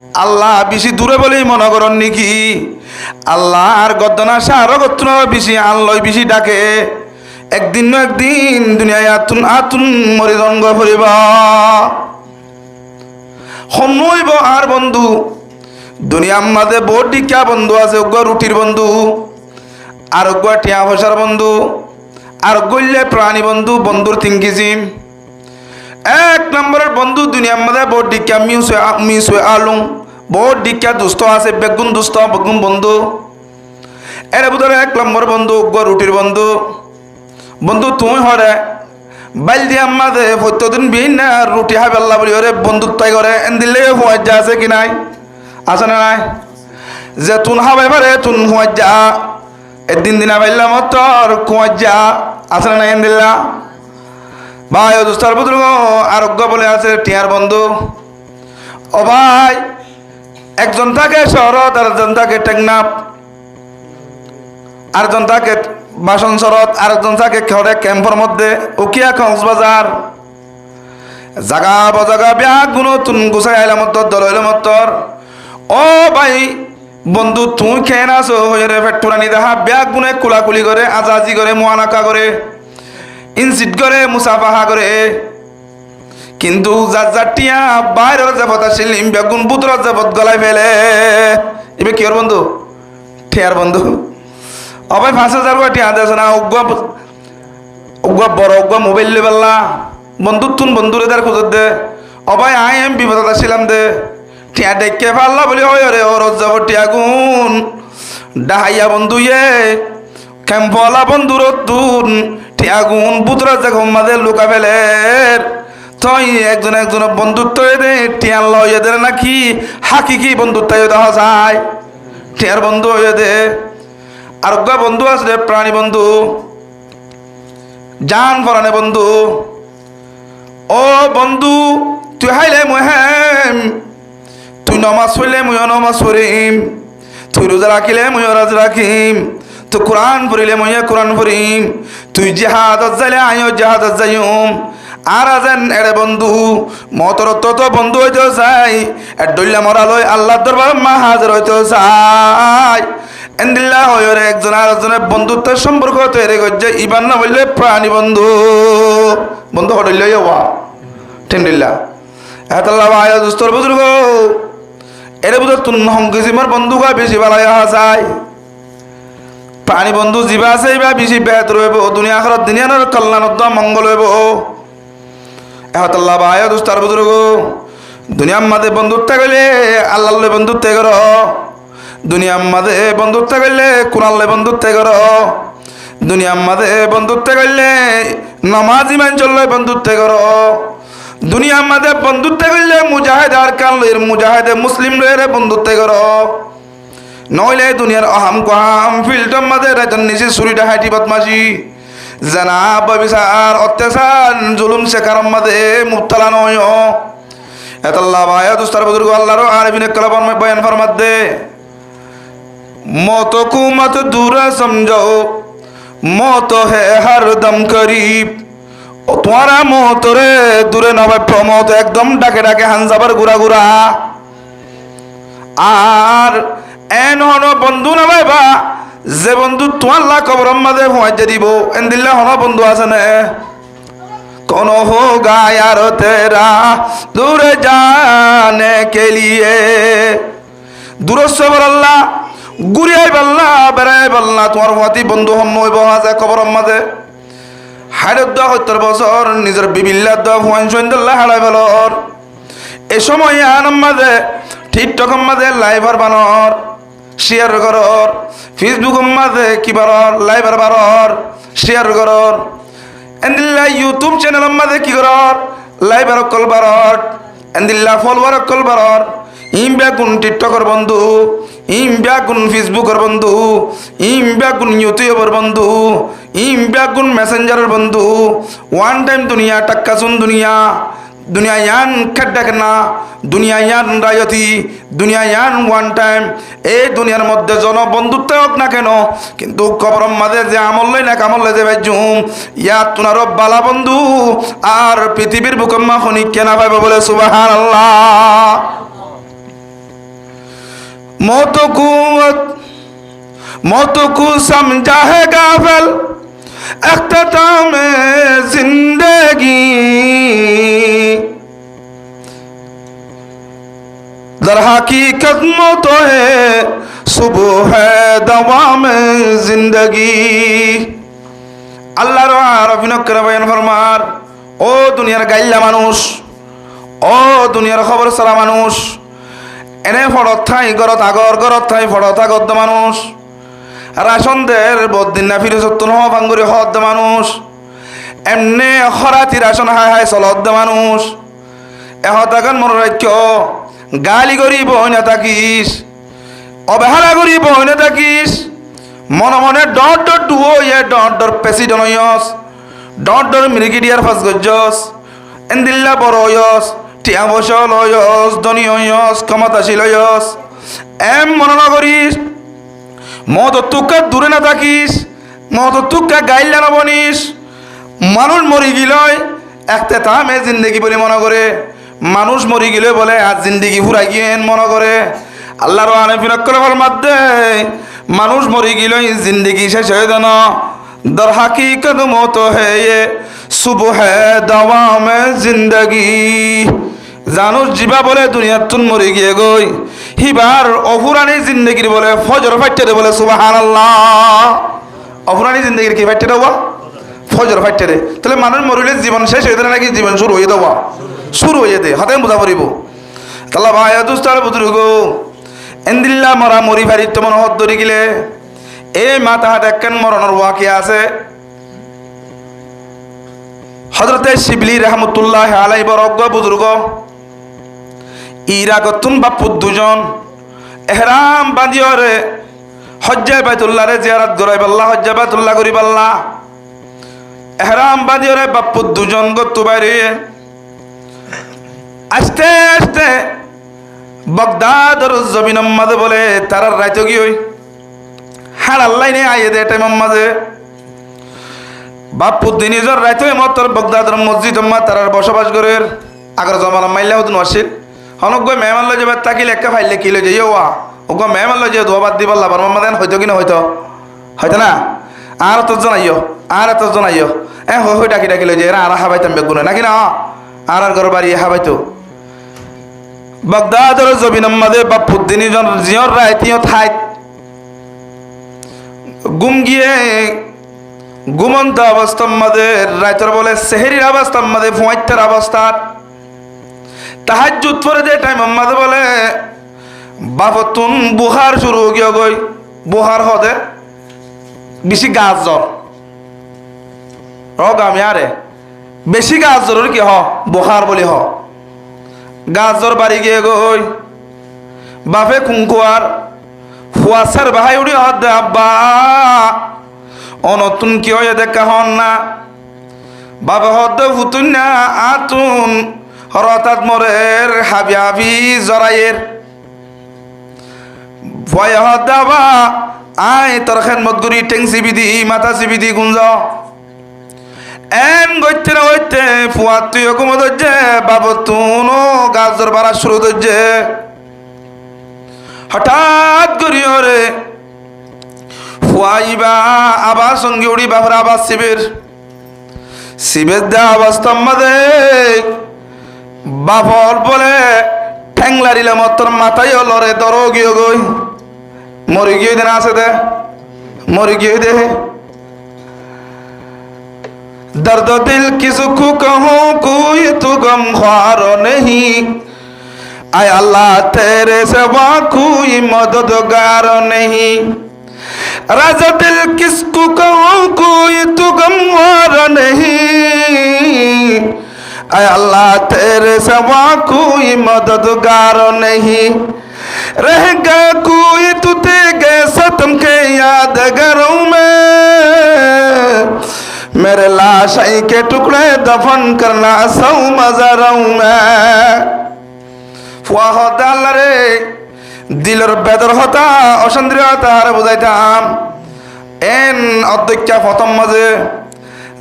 আল্লাহ বেশি দূরে বলেই মনে করেন নাকি? আল্লাহর গদ্দনা সার গত্র বেশি আল্লাহ বেশি ডাকে। একদিন না একদিন দুনিয়ায় আতুন আতুন মরি রঙ্গ ভরিব হনইব। আর বন্ধু দুনিয়ার মাঝে বহুত ডিকা বন্ধু আছে। অজ্ঞ রুটির বন্ধু, আর অজ্ঞ টিয়া পয়সার বন্ধু, আর গল্লে প্রাণী বন্ধু। বন্ধুর থিঙ্কিজিম এক নম্বরের বন্ধু দুনিয়ার মাঝে বহুত ডিকা মিস আলুম। বহুত ডিকা দুস্থ আছে, বেগুন দুস্থ বেগুন বন্ধু। এর ভিতরে এক নম্বর বন্ধু অজ্ঞ রুটির বন্ধু। বন্ধু তুমি হরে বাইল দিয়ে মাঝে প্রত্যেকদিন বিন না রুটি হাই বেল্লা বলি ওরে বন্ধুত্ব করে দিলে হুঁয়ার যা আছে কি নাই? আছে না নাই? যে তুন হাবাই পারে তুন হুঁয়ার যা একদিন দিনা পাইলাম তোর কুয়ার যা আছে না নাই? দিল্লা ভাই ও দুস্তার বুদ্রুগ আরোগ্য বলে আছে টিয়ার বন্ধু। ও ভাই একজন থাকে শহরত, আরেকজন থাকে টেকনাফ, আরেকজন থাকে বাসন শরৎ, আরেকজন থাকে খেয়ে ক্যাম্পের মধ্যে উকিয়া কক্সবাজার। জাগা বজাগা ব্যাগ গুলো তুন গুছাই আইলাম দল মতর। ও ভাই বন্ধু তুই খেয়ে নাছো হয়ে রে ফেটুরানি দেখা ব্যাগ গুনে কুলাকুলি করে আজাজি করে মোয়ানাকা করে ইনসিট করে মুসাফাহা করে। কিন্তু যার যার টিয়া বাইরের যাবত আসিল বেগুন বুতর যাবত গলায় ফেলে। এবার কি ওর বন্ধু? টিয়ার বন্ধু। অবাই 5,000 করে টিয়া দেছে না উগ্র বড় উগ্র মোবাইল লেবেল্লা বন্ধু তুন বন্ধুরে তার খুঁজত দে। অবাই আই এম বিপদত আসিলাম দে টিয়া ডেকে পাল্লা বলি হয় রে ওর যাব টিয়া গুণ ডাহাইয়া বন্ধু ইয়ে ক্যাম্পলা বন্ধুর তুন টিয়া গুণ বুতরা জাগ মাঝে লুকা ফেলের। তুই একজন একজনের বন্ধুত্ব দে টিয়ার লয়ে দে নাকি হাকিকি বন্ধুত্ব দেখা যায়। টিয়ার বন্ধু হয়ে দে। আর বন্ধু আছে প্রাণী বন্ধু, জান পরানে বন্ধু। ও বন্ধু তুই হাইলে মই হেম, তুই নমাজ পড়লে মই নমাজ পড়িম, তুই রোজা রাখিলে মই রোজা রাখিম, তুই কোরআন পড়িলে মই কোরআন পড়িম, তুই জিহাদত যাইলে আমিও জিহাদত যাইম। আর আছেন এরে বন্ধু মতর তত বন্ধু হইতে চাই ডল্লা মরালয় আল্লাহ দরবার মা হাজার হইতে চাই। এন্দিল্লা হয়ে একজন আর একজনের বন্ধুত্বের সম্পর্ক তৈরি করছে। ইবান না বললে প্রাণী বন্ধু বন্ধু হটল ঠেন্ডিল্লা এতল্লা ভাই দুস্তর বুজুর্গ এর বুঝর তুন হংকিসিমার বন্ধু গা বেশি বালাই আহা যায়। প্রাণী বন্ধু জীবা আছে বা বেশি বেহত রইব দুনিয়া আখরাত দুনিয়ার কল্যাণত মঙ্গল হইব। এতল্লা ভাই দুস্তার বুজুর্গ দুনিয়ার মাঝে বন্ধুত্ব গেলে আল্লাহ বন্ধুত্ব কর। দুনিয়ার মাঝে বন্ধুত্ব করলে কোরআনলে বন্ধুত্ব কর। দুনিয়ার মাঝে বন্ধুত্ব করলে নমাজ ইমান চললে বন্ধুত্ব কর। দুনিয়ার মাঝে বন্ধুত্ব করলে মুজাহিদ আর কালের মুজাহিদে মুসলিম রে বন্ধুত্ব কর। নইলে দুনিয়ার অহাম কহাম ফিল্টার মাঝে রাজন নিচে চুরিটা হাইটি বদমাশি জানা ব্যবিচার অত্যাচার জুলুম শেখার মাঝে মুবতালা নয়। এতল্লা ভাই দুস্তার বুজুর্গ আল্লাহর আরবিন কালাম বয়ান ফরমাত দে मौत को मत दूर समझो मौत है हर दम करीब। तुम्हारा मौत रे दूरे ना भाई प्रमोद एकदम डाके डाके हांजाবার গুড়া গুড়া। আর এন হন বন্ধু না ভাই বা যে বন্ধু তোমার লা কবর মাঝে হুঁয়াইতে দিব এন্দিল্লা হন বন্ধু আছে না কোন হোগা यार तेरा दूर जाने के लिए दूरस्বর আল্লাহ গুড়িয়াই পাল্লা বেড়াই পাল্লা তোমার হাতি বন্ধু হন নই বহা যায় কবর মাঝে হাইরত দেওয়া 70 বছর নিজের বিবিল্লা দেওয়া হুয়াইন সৈন্দাল্লাহ হারাই ফেলর। এ সময় আনাম মাঝে টিকটক মাঝে লাইভার বানর শেয়ার করর, ফেসবুক মাঝে কি বারর লাইভার বারর শেয়ার করর, এন্দিল্লা ইউটিউব চ্যানেল মাঝে কি করর লাইভার কল বারর, এন্দিল্লা ফলোয়ার কল বারর। ইম বেগুন টিকটকের বন্ধু, ইম বেগুন ফেসবুকের বন্ধু, ইম বেগুন ইউটিউবের বন্ধু, ইম বেগুন মেসেঞ্জারের বন্ধু। ওয়ান টাইম দুনিয়া টাক্কা শুন দুনিয়া দুনিয়া ইয়ান খেড্ডাক না দুনিয়া ইয়ান রায়তি দুনিয়া ইয়ান ওয়ান টাইম। এই দুনিয়ার মধ্যে জন বন্ধুত্ব হোক না কেন কিন্তু কবরম মাঝে যে আমল লই না কামল যে বাইজুম ইয়া তুনার বালা বন্ধু আর পৃথিবীর বুকম্মা খনিক কেনা পাবে বলে সুবহানাল্লাহ। मौत को समझा है गाफिल अख्ताम जिंदगी दर हकीकत मौत है सुबह है दवाम जिंदगी আল্লাহর আরবিন করে বয়ান ফরমার ও দুনিয়ার গাইল্লা মানুষ ও দুনিয়ার খবর সারা মানুষ এনে ফড়ত ঠাই গরত আগর গরত ঠাই ফড়ত আগত মানুষ রাশন দের বদিন না ফিরে সত্তর হওয়া ভাঙ্গুরি হদ মানুষ এমনে হরাতি রাশন হাই হাই চলত মানুষ এহতাগান মন রাজ্য গালি করি বইনা থাকিস অবহেলা করি বইনা থাকিস মনে মনে ডর ডর ডুও ইয়ে ডর ডর প্রেসিডেন্ট হইয়স ডর ডর ব্রিগেডিয়ার ফাস গজ্জস এন্দিল্লা বড় হইয়স টিয়া বসল হইয়স ধনী হইয়স ক্ষমতাশীল হইয়স মনে না করিস মত তুকা দূরে না থাকিস মত তুকা গাইল্লা না বনিস মানুষ মরি গিলয় একটা থামে জিন্দগি বলে মনে করে মানুষ মরি গেলে বলে আজ জিন্দগি ফুরাই গিয়েন মনে করে আল্লাহর আনফিনকর মধ্যে মানুষ মরি গেলে জিন্দগি শেষ হয়ে যেন দর হাকিকত মত হে সুবহ দাওয়াম জিন্দগি জানুস জিবা বলে দুনিয়ার তুন মরি গিয়ে গই হিবার অফুরানি জিন্দগির বলে ফজর ফাইটে বলে সুবহানাল্লাহ অফুরানি জিন্দগির কি ফাইটে দেওয়া ফজর ফাইটে রে তাহলে মানুষ মরিলে জীবন শেষ হয়ে যায় নাকি জীবন শুরু হয়ে দেওয়া শুরু হয়ে দে হাতে বোঝা পড়িব তাহলে ভাই দুস্তার বুজুর্গ এন্দিল্লা মরা মরি ভারি তোমার হদ ধরে গেলে এই মাথা হাত একখান মরণের ওয়াকি আছে হযরতে শিবলি রহমতুল্লাহ আলাইহি বরজ্ঞ বুজুর্গ ইরাকতুন বাপুত দুজন ইহরাম বাঁধিয়রে হজ্জে বাইতুল্লাহ রে জিয়ারত করাই বাল্লাহ হজ্জে বাইতুল্লাহ করি বাল্লাহ ইহরাম বাঁধিয়রে বাপুত দুজন গতু বাইরে আস্তে আস্তে বাগদাদের জমিনের মাঝে বলে তারা রাইতো কি ওই হার আল্লাহ নে আইয়ে দে টাইম মাঝে বাপুদ্দিন ইজর রাইতো মতর বাগদাদের মসজিদ মা তারার বসবাস করে আগর জমানা মাইলা হতুন আসিল হনক গো মেহমান লই যাবে তাকিল একটা ফাইলে কি লই যাই ওয়া ওগো মেহমান লই যে দোয়াবাদ দিব আল্লাহ বারমান মাদেন হয়তো কি না হয়তো না আর তো জানাইও হই ডাকি ডাকি লই যে এরা আর হাবাইতাম বেগুন নাকি না আর ঘর বাড়ি হাবাইতো বাগদাদের জমিনের মাঝে বাপুদ্দিন জিয়র রাইতিও থাই গুম গিয়ে ঘুমন্ত অবস্থার মাঝে রাইতর বলে সেহেরির অবস্থার মাঝে ফুয়াইতের অবস্থা তাহাজ্জুদ পড়ে যে টাইম মাঝে বলে বাপতুন বুহার শুরু গিয়ে গই বুহার হদে বেশি গাছ জ্বর রগ আমি আরে বেশি গাছ জ্বর কি হ বুহার বলি হ গাছ জ্বর বাড়ি গিয়ে গই বাপে কুঙ্কুয়ার ফুয়াশার ভাই উড়ি হদ আব্বা অনতুন কি হয়ে দেখা হন না বাবা হদ ফুতুন না আতুন হরতাত মরের হাবি হাবি জরাইয়ের ভয় হদ বা আয় তোর খেদমত করি টেং সিবিদি মাথা সিবিদি গুঞ্জ এন গইতে না হইতে ফুয়া তুই হুকুম ধরছে বাবা তুনো গাজর বাড়া শুরু ধরছে হঠাৎ করি ওরে ফুয়াইবা আবার সঙ্গে উড়ি বাবার আবার শিবের দা অবস্থা মাঝে বাপর বলে ঠ্যাংলারিলে মতর মাথায় লড়ে দর গিয়ে গই মরি গিয়ে দেন আছে দে মরি গিয়ে দে दर्द दिल किसको कहूँ कोई तू गमख्वार नहीं आय अल्लाह तेरे सिवा कोई मददगार नहीं राजा दिल किसको कहूँ कोई तू गमख्वार नहीं आय अल्लाह तेरे सिवा कोई मददगार नहीं रहेगा कोई तू तेरे सतम के यादगारों में मेरे लाश के टुकड़े दफन करना सौ मज़ारों में ফুয়া হতা আল্লাহ রে দিলের বেদর হতা অশান্তির হতা আরে বুঝাইতাম এন অধ্যক্ষা প্রথম মাঝে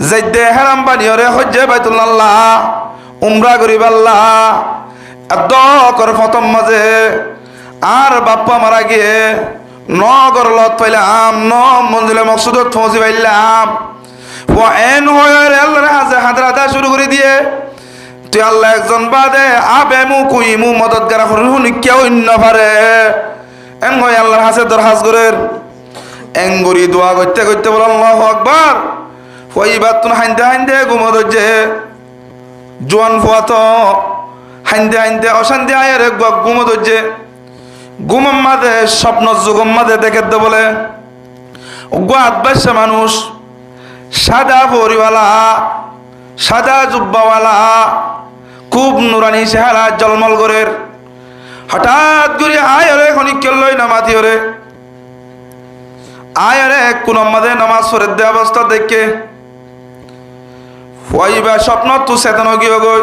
যাইতে হেরাম বানিয়রে হজ্জে বাইতুল্লাহ উমরা করিব আল্লাহ এত করে প্রথম মাঝে আর বাপ্পা মারা গিয়ে নগর লত পাইলাম ন মঞ্জিলে মকসুদত পৌঁছে পাইলাম এন হয়ে আল্লাহর হাজে হাদরাদা শুরু করে দিয়ে তুই আল্লাহ একজন বাদে আবে মু কুই মু মদত গারা শুনি কেউ অন্য পারে এন হয়ে আল্লাহর হাসে দরহাজ করের এঙ্গুরি দোয়া করতে করতে বল আল্লাহু আকবার ফইবাত তুন হাইন্দে হাইন্দে ঘুমো ধরছে জোয়ান ফুয়া তো হাইন্দে হাইন্দে অশান্তি আয়ের ঘুমো ধরছে ঘুমম মাঝে স্বপ্ন যুগম মাঝে দেখে দে বলে গোয়াত বাসা মানুষ সাদা পরিওয়ালা সাদা জুব্বাওয়ালা খুব নুরানি চেহারা জলমল গরের হঠাৎ করে আয় রে খনিক লই নামাতি রে আয় রে কোন মাঝে নামাজ পড়ে দে অবস্থা দেখে হইবা স্বপ্ন তু চেতন গিয়ে গই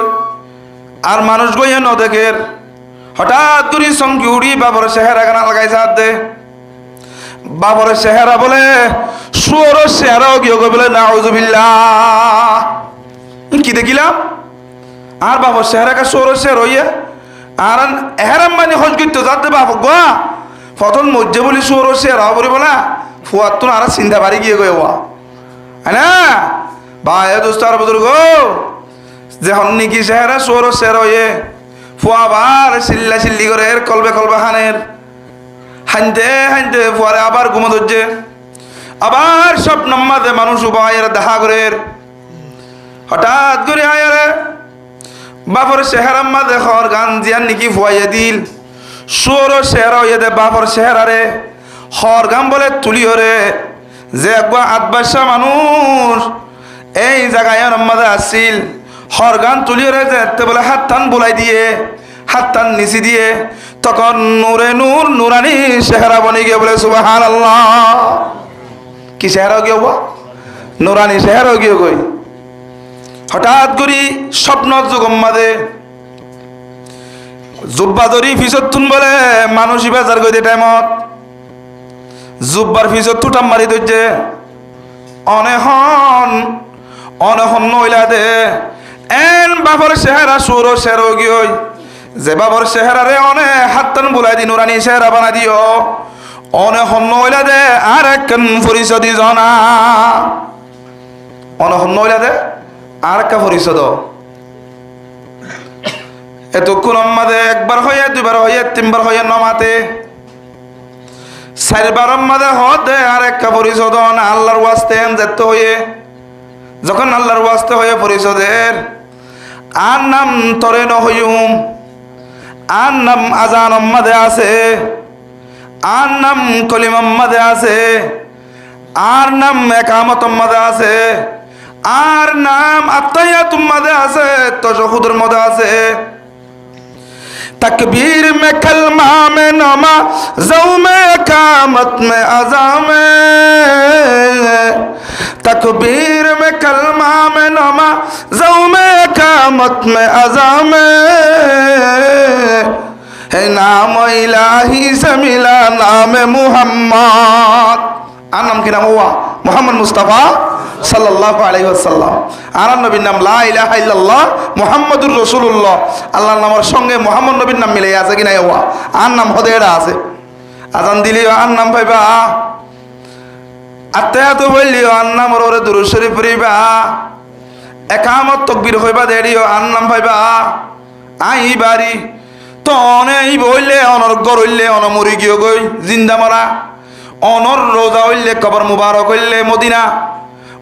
আর মানুষ গইয়ে ন দেখের হঠাৎ করে চমকি উড়ি বাবর চেহারা গানা লাগাইছে হাত দে বাবর চেহারা বলে সুর চেহারাও গিয়ে গই বলে নাউজুবিল্লাহ কি দেখিলাম আর বাবর চেহারা কা সুর চেহারা হইয়া আর এহারাম মানে হজ করতে যাতে বাপ গোয়া ফতন মজ্জে বলি সুর চেহারা বলি বলা ফুয়ার তো আর চিন্তা বাড়ি গিয়ে গই ওয়া হ্যাঁ না বা এ দোস্তার বুজুর্গ যে হন্নি কি চেহারা সুর চেহারা হইয়ে ফুয়া আবার চিল্লা চিল্লি করে কলবে কলবে হানের হানতে হানতে ফুয়ারে আবার ঘুমো ধরছে আবার সব নম্মাদে মানুষ উপায়ের দেখা করে হঠাৎ করে আয়ারে বাপর চেহারার মাঝে খর গান জিয়ান নাকি ফুয়াইয়ে দিল সুর চেহারা হইয়ে দে বাপর চেহারারে খর গান বলে তুলি রে যে একবার আটবাসা মানুষ এই জায়গায় মাঝে আসছিল হর গান তুলিয়ে রে যে বলে হাত টান বোলাই দিয়ে হাত টান নিচি দিয়ে তখন নূরে নূর নুরানি চেহারা বনে গিয়ে বলে সুবহানাল্লাহ কি চেহারা গিয়ে হবো নুরানি চেহারা গিয়ে গই হঠাৎ করি স্বপ্ন যুগম মাঝে জুব্বা ধরি ফিসত তুন বলে মানুষই বাজার গই দে টাইমত জুব্বার ফিসত তুটাম মারি ধরছে অনেহন নইলা দে এন বাবর চেহারা সুর চেহারা গিয়ে যে বাবর চেহারা রে অনে হাত টান বুলাই দি নুরানি চেহারা বানা দিও অনেহন নইলা দে আর একখান পরিচয় দি জনা অনেহন নইলা দে আর একটা পরিচয় এতক্ষণ মাঝে একবার হইয়া দুইবার হইয়া তিনবার হইয়া নমাতে চারবার মাঝে হতে আর একটা পরিচয় না আল্লাহর ওয়াস্তে যেতে হইয়ে যখন আল্লাহর ওয়াস্তে হয়ে পরিষদের আর নাম তরে নহইম আর নাম আজান মাঝে আছে আর নাম কলিমাম মাঝে আছে আর নাম একামত মাঝে আছে আর নাম আত্তাহিয়াতুম মাঝে আছে তাশাহুদের মাঝে আছে तकबीर में कलमा में नमा ज़ौ में कामत में अज़ा में तकबीर में कलमा में नमा ज़ौ में कामत में अज़ा में है नाम इलाही से मिला नाम मुहम्मद আর নাম কি নাম हुआ मोहम्मद मुस्तफ़ा সাল্লাল্লাহু আলাইহি ওয়াসাল্লাম আর নবীর নাম লা ইলাহা ইল্লাল্লাহ মুহাম্মাদুর রাসূলুল্লাহ আল্লাহর নামের সঙ্গে মুহাম্মদ নবীর নাম মিলে আছে কি না ওয়া আর নাম হদে এটা আছে আজান দিলি আর নাম পাইবা আত্তায়াত বললিও আর নাম ওরে দুরূদ শরীফ পড়িবা একামত তাকবীর হইবা দেড়িও আর নাম পাইবা আই বাড়ি তো অনেই বললে অনর গর হইলে অনমরি গিয়ে গই জিন্দা মরা অনর রোজা হইলে কবর মুবারক হইলে মদিনা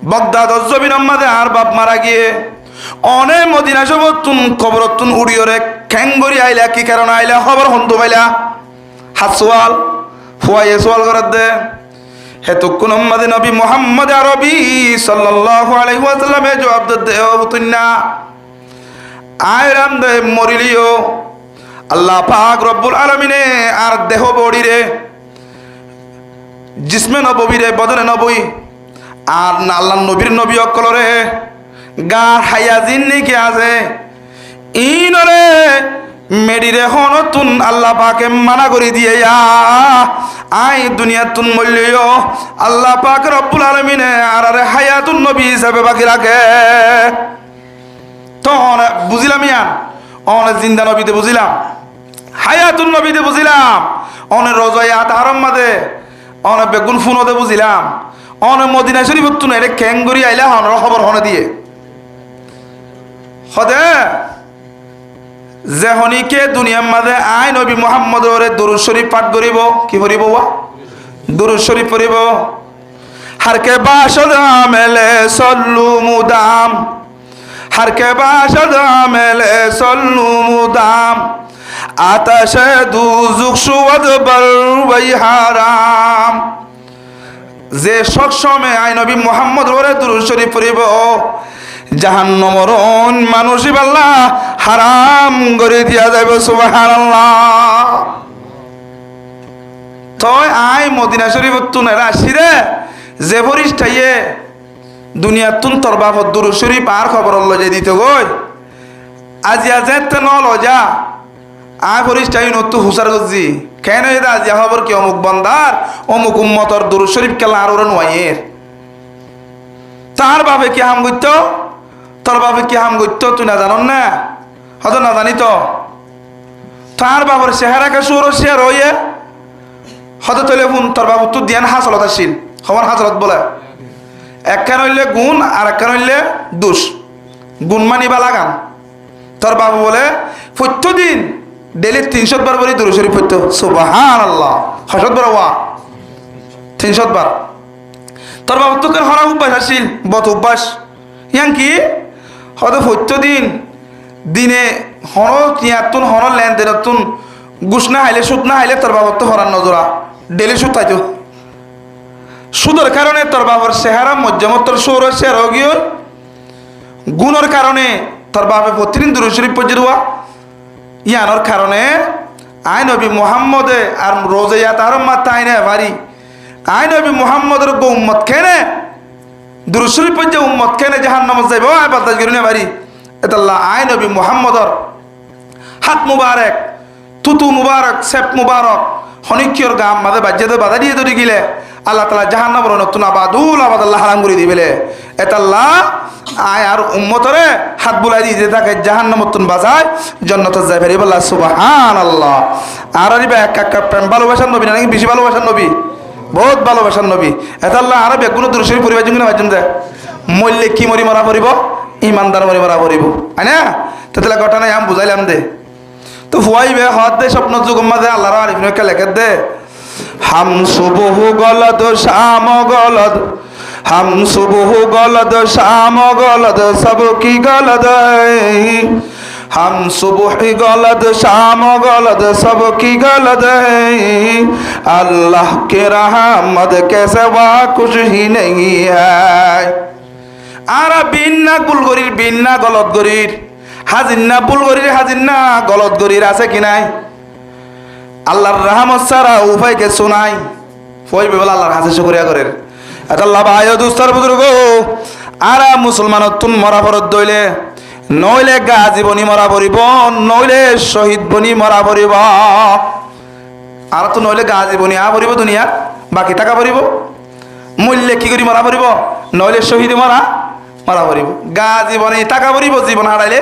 বাগদাদ জমিনের মাঝে আর বাপ মারা গিয়ে অনে মদিনা সবতুন কবরতুন উড়িয়রে খ্যাঙ্গরি আইলা কি কারণ আইলা খবর হন্তু পাইলা হাত সোয়াল ফুয়াইয়ে সোয়াল করার দে হেতুকুন মাঝে নবী মুহাম্মদ আরবি সাল্লাল্লাহু আলাইহি ওয়াসাল্লামে জবাব দে অবতুন্না আয়রাম দে মরিলিও আল্লাহ পাক রব্বুল আলামিনে আর দেহ বড়ি রে জিসমে নববী রে বদনে নবী আর আল্লাহ নবীর নবী অকলরে গা হাইয়া জিন নাকি আছে ইনরে মেডিরে হনতুন আল্লাহ পাকে মানা করে দিয়ে আই দুনিয়া তুন মূল্য আল্লাহ পাক রব্বুল আলামিনে আর আরে হায়াতুন নবী হিসাবে বাকি রাখে তো বুঝিলাম ইয়া অনেক জিন্দা নবীতে বুঝিলাম হায়াতুন নবীতে বুঝিলাম অনে রোজায়াত হারাম মাদে অনে বেগুন ফুনদে বুঝিলাম অনে মদিনা শরীফ তুন এরে ক্যাঙ্গুরি আইলা হনর খবর হনে দিয়ে হদে যে হনিকে দুনিয়ার মাঝে আই নবী মুহাম্মদ ওরে দুরূদ শরীফ পাঠ করিব কি করিব ওয়া দুরূদ শরীফ পড়িব হারকে বাসদ আমেলে সল্লু মুদাম হারকে বাসদ আমেলে সল্লু মুদাম আতাশে দুজুক সুওয়াদ বলওয়াই হারাম যে সবসময় আই নবী মুহাম্মদ ওরে দুরূদ শরীফ পড়িব জাহান্নামের মানুষই আল্লাহ হারাম করে দিয়া যাবে সুবহানাল্লাহ তয় আই মদিনা শরীফ তুন এরা আসিরে যে ফরিস্তাইয়ে দুনিয়ার তুন তোর বাপর দুরূদ শরীফ আর খবর লজে দিত গই আজি আজেতে ন লজা আই ফরিস্তাই নতু হুসার গজি কেন এটা আজি খবর কি অমুক বন্দার অমুক উম্মতর দুরূদ শরীফ কেলা আর ওর নয়ের তার বাপে কি হাম গইত তোর বাপে কি হাম গইত তুই না জানন না হয়তো না জানি তো তার বাবার চেহারাকে সুর শেয়ার হইয়ে হয়তো টেলিফোন তোর বাবু তো দিয়ান হাসলত আসিল খবর হাসলত বলে একখান হইলে গুণ আর একখান হইলে দোষ গুণ মানিবা লাগান তোর বাবু বলে প্রত্যেকদিন ডেলি 300 বার বলি দুরূদ শরীফ পড়তো সুবহানাল্লাহ হাসত বার ওয়া 300 বার তোর বাবু তো কেন হরা অভ্যাস আসিল বত অভ্যাস ইয়াং কি হয়তো প্রত্যেকদিন দিনে হন তিয়াতুন হন লেনদেনতুন গুছ না হাইলে সুদ না হাইলে তোর বাবার তো হরার নজরা ডেলি সুদ তাইতো সুদের কারণে তোর বাবার চেহারা মজ্জামতর সৌর শেয়ার হয়ে গুণের কারণে তোর বাপে প্রতিদিন দুরূদ শরীফ পড়ে দেওয়া ইয়ানোর কারণে আই নবী মুহাম্মদে আর রোজায়াত আর মাত্রা আইনে ভারি আই নবী মুহাম্মদের গো উম্মত কেনে দুরূদ শরীফ পড়ে উম্মত কেনে জাহান্নামে যাইব আই বাতাস গিরনে ভারি এতাল্লাহ আই নবী মুহাম্মদর হাত মুবারক তুতু মুবারক সেপ মুবারক হনিকিয়র গাম মাঝে বাজ্যে বাধা দিয়ে তৈরি গিলে আল্লাহ তালা জাহান্নামর নতুন আবাদুল আবাদ আল্লাহ হারাম করে দিবেলে এতাল্লাহ আয় আর উম্মতরে হাত বুলাই দিয়ে থাকে জাহান্নামতুন বাজায় জান্নাতে যায় ফেরি বল্লাহ সুবহানাল্লাহ আর আরিবা এক এক প্রেম ভালোবাসার নবী নাকি বেশি ভালোবাসার নবী বহুত ভালোবাসার নবী এতাল্লাহ আর বেগুন দুরূদ শরীফ পরিবার জন্য বাজন যায় মল্লে কি মরি মরা পড়িব ইমানদার মরি মরা পড়িব তাই না তাহলে ঘটনা আমি বুঝাইলাম দে তো ফুয়াইবে হদ দে স্বপ্ন যুগম মাঝে আল্লাহর আরিফিনকে লেখে দে হাম সুবহ গলদ শাম গলদ হাম সুবহ গলদ শাম গলদ সব কি গলদ हम सुबह गलत शाम गलत सब की गलत है अल्लाह के रहमत के सिवा कुछ ही नहीं है आरा बिन्ना गुलगरीर बिन्ना गलत गरीर হাজিন্না ভুল করি হাজিন্না গলত করির আছে কি নাই আল্লাহর রহমত ছাড়া উপায় কিছু নাই ফই বেবল আল্লাহর কাছে শুকরিয়া করেন এটা আল্লাহ ভাই দোস্তর বুজুর্গ আরা মুসলমানত তুন মরা পরত দইলে নইলে গাজী বনি মরা পড়িব নইলে শহীদ বনি মরা পড়িব আর তো নইলে গাজী বনি আ পড়িব দুনিয়া বাকি টাকা পড়িব মূল্যে কি করি মরা পড়িব নইলে শহীদ মরা মরা পড়িব গাজী বনি টাকা পড়িব জীবন হারাইলে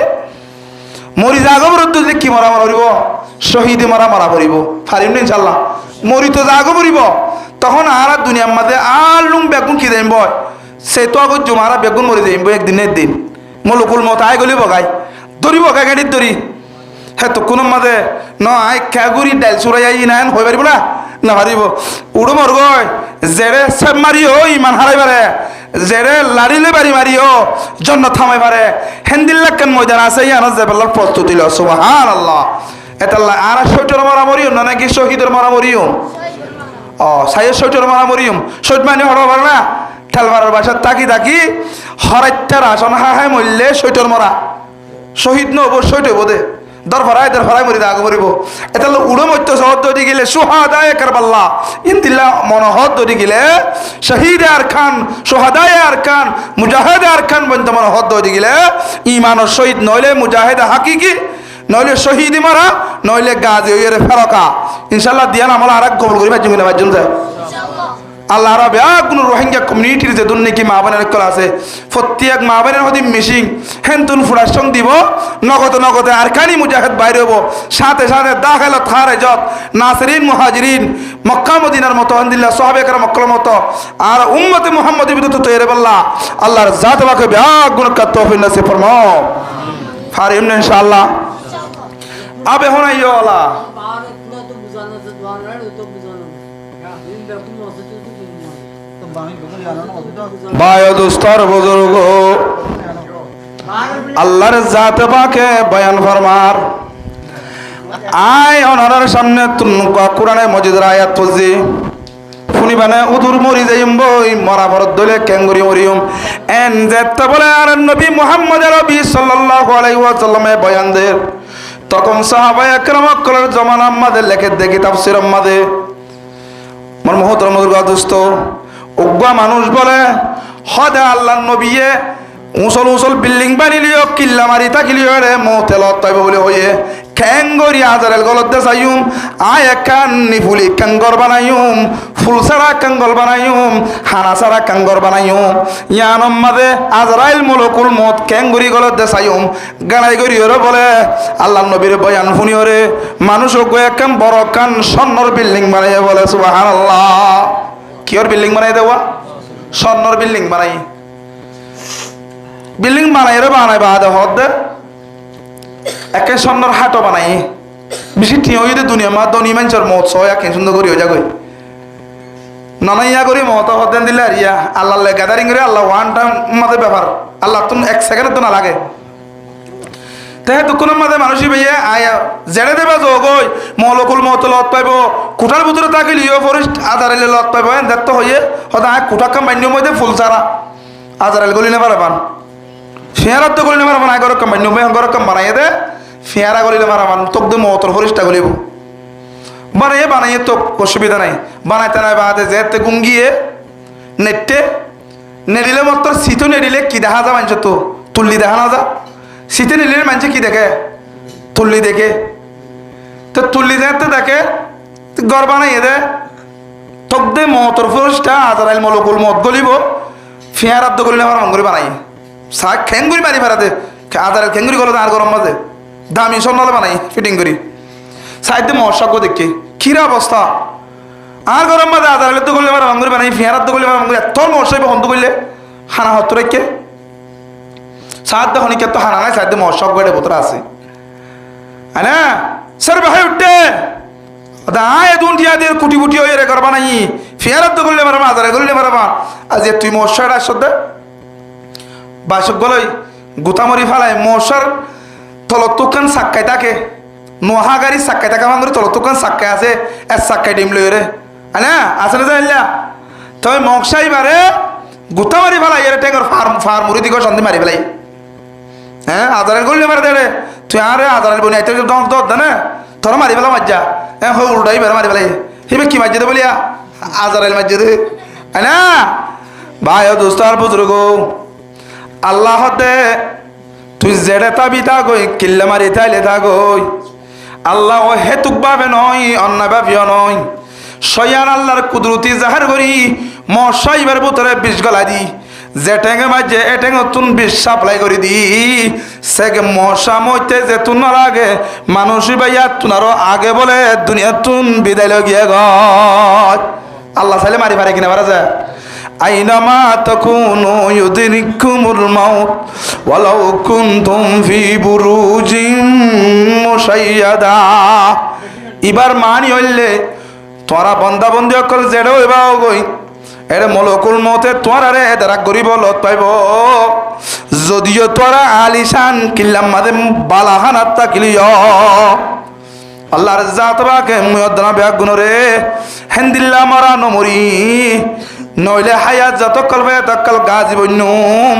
মরি জাগো বরদ্দ কি মরা মরা পড়িব শহীদ মরা মরা পড়িব পারিম না ইনশাআল্লাহ মরি তো জাগো পড়িব তখন আর দুনিয়ার মধ্যে আর লুম বেগুন কি দেব সে তো আগত জমারা বেগুন মরি দেব একদিনের দিন মলকুল মত আই গলি বগাই দরিব বগাই গাড়ির দরি হ্যাঁ তো কোনো মাঝে ন আই খেগুড়ি ডাইল চুরাই আই না হয়ে পারিব না না পারিব উড়ো মর গয় জেরে সেপ মারিও ইমান হারাই পারে জেরে লাড়িলে বাড়ি মারিও জন্য থামাই পারে হেন্দিল্লাকেন ময়দান আছে ইয়ানো জেবেলার প্রস্তুতি ল সুবহানাল্লাহ এতাল্লাহ আর শৈটর মারা মরিও না নাকি শহীদের মারা মরিও ও সাইয়ের শৈটর মারা মরিও শৈট মানে হড় পারে না ঠেলবারের বাসার তাকি তাকি হরাইটার আসন হাহাই মরলে শৈটর মরা শহীদ নব শৈট বোধে দর ফরাই মরি দাগ মরিব এটা উড়ো মত্য শহর দৌড়ি গেলে সুহাদায় কারবাল্লাহ ইন্দিল্লা মনোহর দৌড়ি গেলে শহীদ আর খান সুহাদায় আর খান মুজাহিদ আর খান বন্ধ মনোহর দৌড়ি গেলে ইমান ও শহীদ নইলে মুজাহিদ হাকিকি নইলে শহীদ মারা নইলে গাজী ফেরকা ইনশাল্লাহ দিয়ান আমল আর এক কবল করি বাজ্য যায় আল্লাহ রাবে কোনো রোহিঙ্গা কমিউনিটির যে দুর্নীতি মা বোনের কল আছে প্রত্যেক মা বোনের হদি মিশিং হেনতুন ফুরাসং দিব নগদে আরকানি মুজাহিদ বাইরে হবো সাথে সাথে দাখিলত খারেজত নাসরিন মুহাজিরিন মক্কা মদিনার মতো আলহামদুলিল্লাহ সাহাবে کرام মক্কার মতো আর উম্মতে মুহাম্মদী বিদত তৈরি বল্লাহ আল্লাহর জাত পাকে ব্যাগ গুণ কা তৌফিক নসিব ফরমাও ফারিম ইনশাআল্লাহ আবে হোনাইও আল্লাহ ভাই দোস্তর বুজুর্গ আল্লাহর জাত পাকে বয়ান ফরমার আয় অনরার সামনে কোরআনে মজিদের আয়াত পড়ছি শুনিবানে উদুর মরি যাইম বই মরা ভরত দলে কেঙ্গুরি মরিয়ম এন যেতে বলে আর নবী মুহাম্মদ রবি সাল্লাল্লাহু আলাইহি ওয়াসাল্লামে বয়ান দের তখন সাহাবায়ে কেরাম কলের জমানা আমাদের লেখে দেখি তাফসীর আমাদের মোর মুহতরম দোস্ত উগ্বা মানুষ বলে হদে আল্লাহর নবীয়ে উসল বিল্ডিং বানিলিও কিল্লা মারি থাকিলিও রে মোতেলত তাইব বলে হইয়ে খেঙ্গরি আজারেল গলতে চাইম আয় একান নিফুলি কাঙ্গর বানাইম ফুল সারা কাঙ্গল বানাইম হানা সারা কাঙ্গর বানাইম ইয়ানম মাদে আজরাইল মুলকুল মত খেঙ্গরি গলতে চাইম গানাই গরিয়রে বলে আল্লাহর নবীর বয়ান শুনিওরে মানুষ গো একান বড় কান স্বর্ণর বিল্ডিং বানাইয়ে বলে সুবহানাল্লাহ কিয়র বিল্ডিং বানাই দেওয়া স্বর্ণর বিল্ডিং বানাই বিল্ডিং বানাই রে বানাই বাদে হদ একে স্বর্ণর হাটও বানাই বেশি ঠিয় হইতে দুনিয়া মা দনি মানুষের মত ছয় একে সুন্দর করি হয়ে যাগই নানাইয়া করি মত হদেন দিলে আর ইয়া আল্লাহ গ্যাদারিং করে আল্লাহ ওয়ান টাইম মাঝে ব্যাপার আল্লাহ তুমি এক সেকেন্ড তো না লাগে তাই দুঃখের মাঝে মানুষই ভাইয়া আয়া জেড়ে দেবা যোগই মলকুল মত লত পাইব কুঠার ভিতরে থাকি লিও ফরেস্ট আজারাইলে লত পাইব দেখতে হইয়ে হয়তো আয় কুঠা কাম বান্য মধ্যে ফুল ছাড়া আজারাইল গলি নেবার পান ফেয়ারাত তো গলি নেবার পান আগর কাম বান্য গর কাম বানাইয়ে দে ফেয়ারা গলিলে মারা মান তোক দে মতর ফরেস্টটা গলিব বানাইয়ে তো অসুবিধা নাই বানাইতে নাই বাদে যেতে গুঙ্গিয়ে নেটে নেডিলে মত শীত নেডিলে কি দেখা যা মানছ তো তুললি দেখা না যা শীতে নিলে মানুষ কি দেখে তুল্লি দেখে তো তুল্লি দেখতে দেখে গড় বানাই দে তোক দে মতর ফুরুষটা আজারাইল মলকুল মত গলিব ফিয়ার আব্দ গলিলে আমার মঙ্গরি বানাই শাক খেঙ্গুরি মারি ফেরাতে আজারাইল খেঙ্গুরি গলো আর গরম মাঝে দামি স্বর্ণলে বানাই ফিটিং করি সাইডে মহসাগ্য দেখে কিরা অবস্থা আর গরম মাঝে আজারাইল তো গলিলে আমার মঙ্গরি বানাই ফিয়ার আব্দ গলিলে আমার মঙ্গরি এত মহসাইব হন্ত করলে হানা হত রেখে সাধ্য হনিকে তো হানা নাই সাধ্য মহসব গড়ে বোতরা আছে না স্যার ভাই উঠতে আয় দুটিয়া দিয়ে কুটি কুটি হয়ে রে করবা নাই ফেয়ারত তো করলে পারবা আজারে করলে পারবা আজ তুই মহসার আসতে বাসক গলই গুতামরি ফালাই মহসার তলত তোকান সাক্কাই থাকে নোহাগারি সাক্কাই থাকে আমার তলত তোকান সাক্কাই আছে এক সাক্কাই ডিম লই রে না আসলে জানলা তবে মহসাই বারে গুতামারি ফালাই এর টেঙ্গর ফার্ম মুড়ি দিকে শান্তি মারি ফেলাই হ্যাঁ আজারাইল করলে মারে দেড়ে তুই আরে আজারাইল বনি আইতে দর দে না তোরা মারি ফেলা মজ্জা হ্যাঁ হো উল্টাই বেড়ে মারি ফেলাই হিবে কি মাজ্জা দে বলিয়া আজারাইল মাজ্জা দে হ্যাঁ না ভাই ও দোস্ত আর বুজুর্গ আল্লাহ দে তুই জেড়ে তাবি থাকই কিল্লা মারি তাইলে থাকই আল্লাহ ও হেতুক ভাবে নয় অন্য ভাবিও নয় সয়ান আল্লাহর কুদরতি জাহার করি মশাইবার ভিতরে বিষ গলা দি যে টেঙে মাঝে এ টেঙে তুন বিষ সাপ্লাই করে দি সেগে মশা মইতে যে তুন লাগে মানুষ ভাইয়া তুন আরো আগে বলে দুনিয়া তুন বিদায় লগিয়ে গয় আল্লাহ চাইলে মারি পারে কিনা পারা যায় আইনামা তাকুনু ইউদরিকুমুল মাউত ওয়ালাউ কুনতুম ফি বুরুজিম মুশাইয়াদা ইবার মানি হইলে তোরা বন্দা বন্দি অকল জেড়ে হইবা গই এর মলকুল মতে তোরা রে দারা গরিব লত পাইব যদিও তোরা আলিশান কিল্লাম মাদে বালাহানাত তাকিলিও আল্লাহর জাত বাকে মুয়দ্দনা ব্যাগ গুণরে হেন্দিল্লা মারা নমরি নইলে হায়াত যতকাল ভাই ততকাল গাজী বন্যুম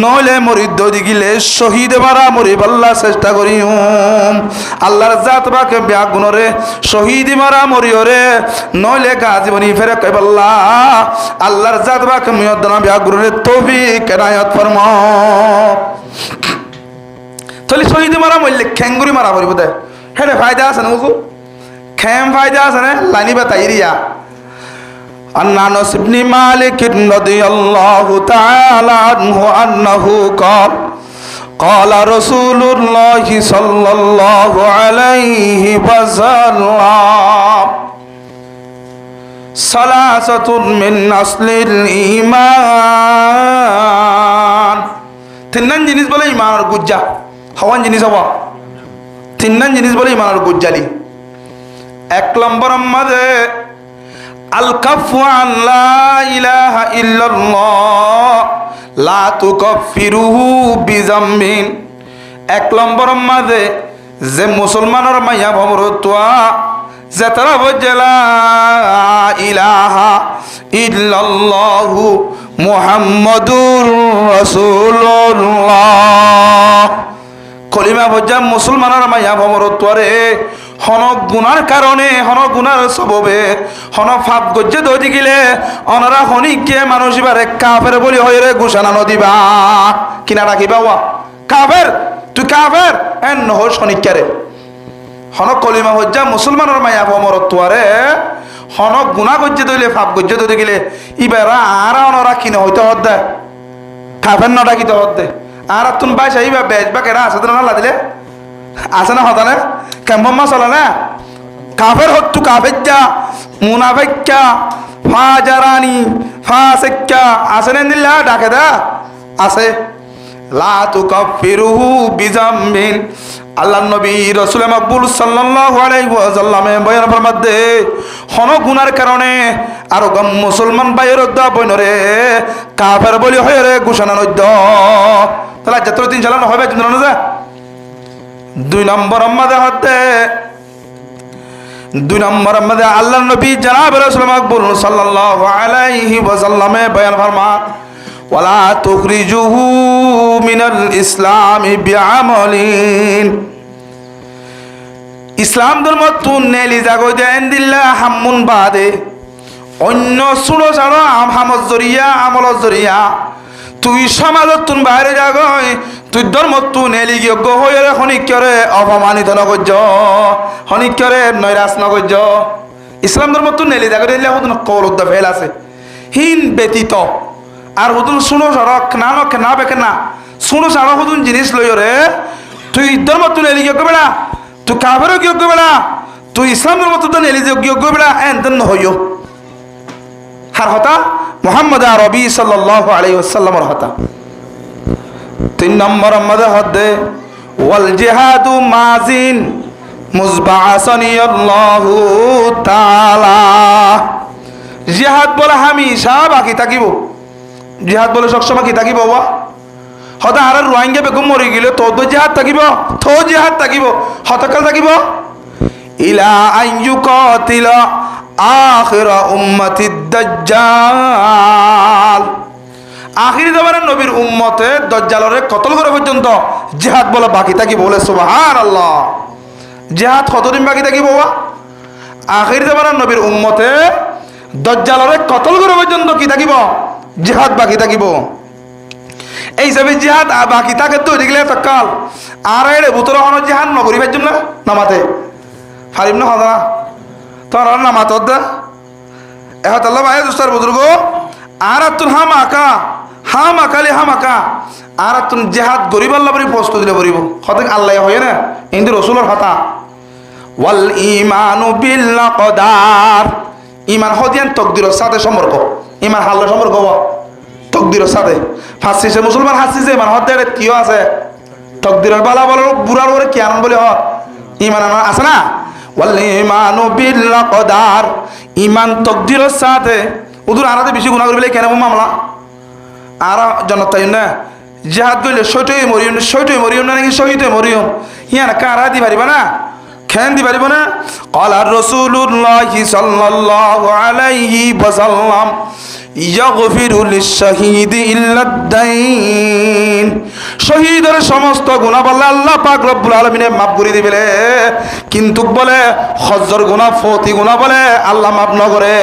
নইলে মরিদ দিগিলে শহীদ মারা মরি বল্লা চেষ্টা করিম আল্লাহর জাত বাকে ব্যাগ গুণরে শহীদ মারা মরিওরে নইলে গাজী বনি ফেরে কই বল্লা আল্লাহর জাত বাকে মুয়দ্দনা ব্যাগ গুণরে তৌফিক এনায়েত ফরমাও তাহলে শহীদ মারা মরলে খেঙ্গুরি মারা মরিব দে হ্যাঁ ফায়দা আছে না বুঝু খেম ফায়দা আছে না লাইনি বা তাইরিয়া عن أنس بن مالك رضي الله تعالى عنه أنه قال قال رسول الله صلى الله عليه وسلم ثلاثة من أصل الإيمان তিনজন জিনিস বলে ইমানের গুজ্জা হওয়ান জিনিস হওয়া তিনজন জিনিস বলে ইমানের গুজ্জালি এক নম্বর আমাদের আল কাফু আন লা ইলাহা ইল্লাল্লাহ লা তুকাফিরুহু বিযামবিন এক নম্বর আমাদের যে মুসলমানের মাইয়া ভমরতুয়া যে তারা বলে লা ইলাহা ইল্লাল্লাহু মুহাম্মাদুর রাসূলুল্লাহ কলিমা বজ্জা মুসলমানের মাইয়া ভমরতুয়ারে হন গুনার কারণে হন গুনার সববে হন ফাপ গজ্জে দজি গিলে অনরা হনিকে মানুষ বারে কাফের বলি হয়ে রে ঘোষণা নদিবা কিনা রাখিবা ওয়া কাফের তুই কাফের এন নহ শনিকারে হন কলিমা হজ্জা মুসলমানের মায়া ভমরতুয়ারে হন গুনা গজ্জে দইলে ফাপ গজ্জে দজি গিলে ইবারা আর অনরা কিনা হইতে হদ্দে কাফের নটা কিতে হদ্দে আর তুন বাইসা ইবা বেজবা কেডা আছে না না দিলে আছে না হতা না কেমন চলে না কাফের হত্তু কাফেজ্জা মুনাফেক্কা ফাজারানি ফাসেক্কা আছে না দিল্লা ডাকে দা আছে লা তুকাফিরুহু বিযামবিন আল্লাহর নবী রাসূল মাকবুল সাল্লাল্লাহু আলাইহি ওয়াসাল্লামে বয়ান ফরমাতে হন গুনার কারণে আর গম মুসলমান ভাইয়ের দা বইনরে কাফের বলি হয়ে রে ঘোষণা নদ্দ তাহলে যত দিন চালানো হবে জানো না দুই নম্বর আমাদের হাতে দুই নম্বর আমাদের আল্লাহর নবী জনাব রাসূল মাকবুল সাল্লাল্লাহু আলাইহি ওয়াসাল্লামে বয়ান ফরমান ওয়ালা তুখরিজুহু মিনাল ইসলামি বিআমালিন ইসলাম ধর্ম তুন নেলি জাগো দেন দিল্লা হামুন বাদে অন্য সুলো ছাড়া হামজ জরিয়া আমল জরিয়া তুই সমাজত তুন বাইরে যাগয় তুই ধর্ম তু নেলি যোগ্য হয়ে হনিকরে অপমানিত নগর্য হনিকরে নৈরাশ নগর্য ইসলাম ধর্ম তু নেলি জাগো দিলে হতুন কৌলুদ্দ ফেল আছে হিন ব্যতীত আর হুতুন শুনো সড়ক না নখ না বেকে না শুনো সাড়ক হুতুন জিনিস লই রে তুই ধর্ম তু নেলি যোগ্য বেড়া তুই কাফেরও যোগ্য বেড়া তুই ইসলাম ধর্ম তু নেলি যোগ্য বেড়া এন হইও হার হতা মুহাম্মদ আরবি সাল্লাল্লাহু আলাইহি ওয়াসাল্লামের হতা তিন নম্বর আমাদের হদে ওয়াল জিহাদু মাজিন মুজবাসানিয়াল্লাহু তাআলা জিহাদ বলে হামেশা বাকি থাকিব জিহাদ বলে সবসময় কি থাকিব বাবা হতা আর রোহিঙ্গা বেগম মরি গেলে তো জিহাদ থাকিব তো জিহাদ থাকিব হতকাল থাকিব ইলা আন ইউকাতিলা আখিরা উম্মতিদ দাজ্জাল আখিরি জামানার নবীর উম্মতে দাজ্জালরে কতল করা পর্যন্ত জিহাদ বলে বাকি থাকিব বলে সুবহানাল্লাহ জিহাদ কতদিন বাকি থাকিব বাবা আখিরি জামানার নবীর উম্মতে দাজ্জালরে কতল করা পর্যন্ত কি থাকিব জিহাদ বাকি থাকিব এই সব জিহাদ বাকি থাকে তো দেখলে তকাল আর এর ভিতর হন জিহাদ নগরী পাইছম না নামাতে ফারিম না হদা তোর নামাত দা এহত আল্লাহ ভাই দুস্তার বুজুর্গ আর তুন হাম আকা আর তুন জিহাদ গরিব আল্লাহ বলি পোস্ত দিলে করিব হতে আল্লাহ হয় না কিন্তু রসুলের হতা ওয়াল ঈমানু বিল কদার ঈমান হদিয়ান তকদিরের সাথে সম্পর্ক ঈমান হাল্লার সম্পর্ক তকদিরের সাথে ফাসিসে মুসলমান হাসিসে ঈমান হতে কিও আছে তকদিরের বালা বল বুড়ার ওরে কি আনন্দ বলে হ ঈমান আছে না ওয়াল ঈমানু বিল কদার ঈমান তকদিরের সাথে উদুর আরাতে বেশি গুনাহ করবে কেন মামলা আর জনতাই না জিহাদ গইলে সইটই মরিয়ম না নাকি শহীদ মরিয়ম হিয়ান কারা দি পারিবা না খেন দি পারিবা না ক্বালা রাসূলুল্লাহ সাল্লাল্লাহু আলাইহি ওয়াসাল্লাম ইয়াগফিরু লিশ-শাহীদি ইল্লাদ-দাইন শহীদের সমস্ত গুনাহ বলে আল্লাহ পাক রব্বুল আলামিন মাফ করে দিবেলে কিন্তু বলে হজ্জর গুনাহ ফতি গুনাহ বলে আল্লাহ মাফ না করে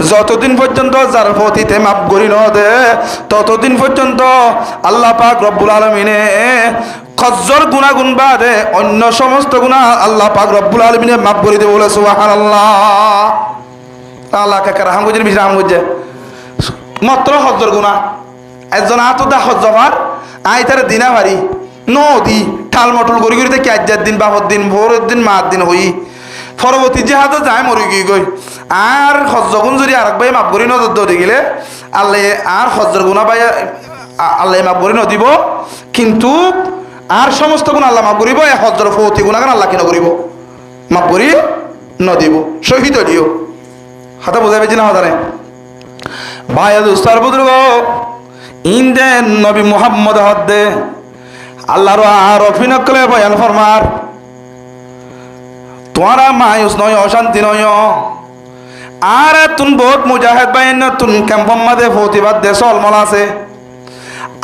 যতদিন পর্যন্ত যার ফতিতে মাফ করি না দে ততদিন পর্যন্ত আল্লাহ পাক রব্বুল আলামিনে হজ্জর গুনাহ গুণ বাদে অন্য সমস্ত গুনাহ আল্লাহ পাক রব্বুল আলামিনে মাফ করে দিবে বলে সুবহানাল্লাহ আল্লাহ কাকার হাম গুজির বিষয় হাম গুজে মাত্র হজ্জর গুণা একজন আতদা হজ্জবার আইতারে দিনা ভারি নদী ঠাল মটল করি করি দেখি আজ্জার দিন বাপর দিন ভোরের দিন মার দিন হই পরবর্তী যে হাতে যায় মরি গিয়ে গই আর হজ্জগুন যদি আর এক ভাই মাপ করি নজর দৌড়ে গেলে আল্লাহ আর হজ্জর গুণা ভাই আল্লাহ মাপ করি নদিব কিন্তু আর সমস্ত গুণ আল্লাহ মাপ করিব এই হজ্জর ফতি গুণাগান আল্লাহ কিনা করিব মাপ করি নদিব শহীদ দিও হাতে বোঝাই পেয়েছি না হাতারে ভাই দুস্তার বুজুর্গ ইন্দেন নবী মুহাম্মদ হদ্দে আল্লাহর আর অফিনকলে বয়ান ফরমার তোমারা মায়ুস নয় অশান্তি নয় আর তুন বহুত মুজাহিদ বাইন তুন ক্যাম্পম মাদে প্রতিবাদ দে সলমল আছে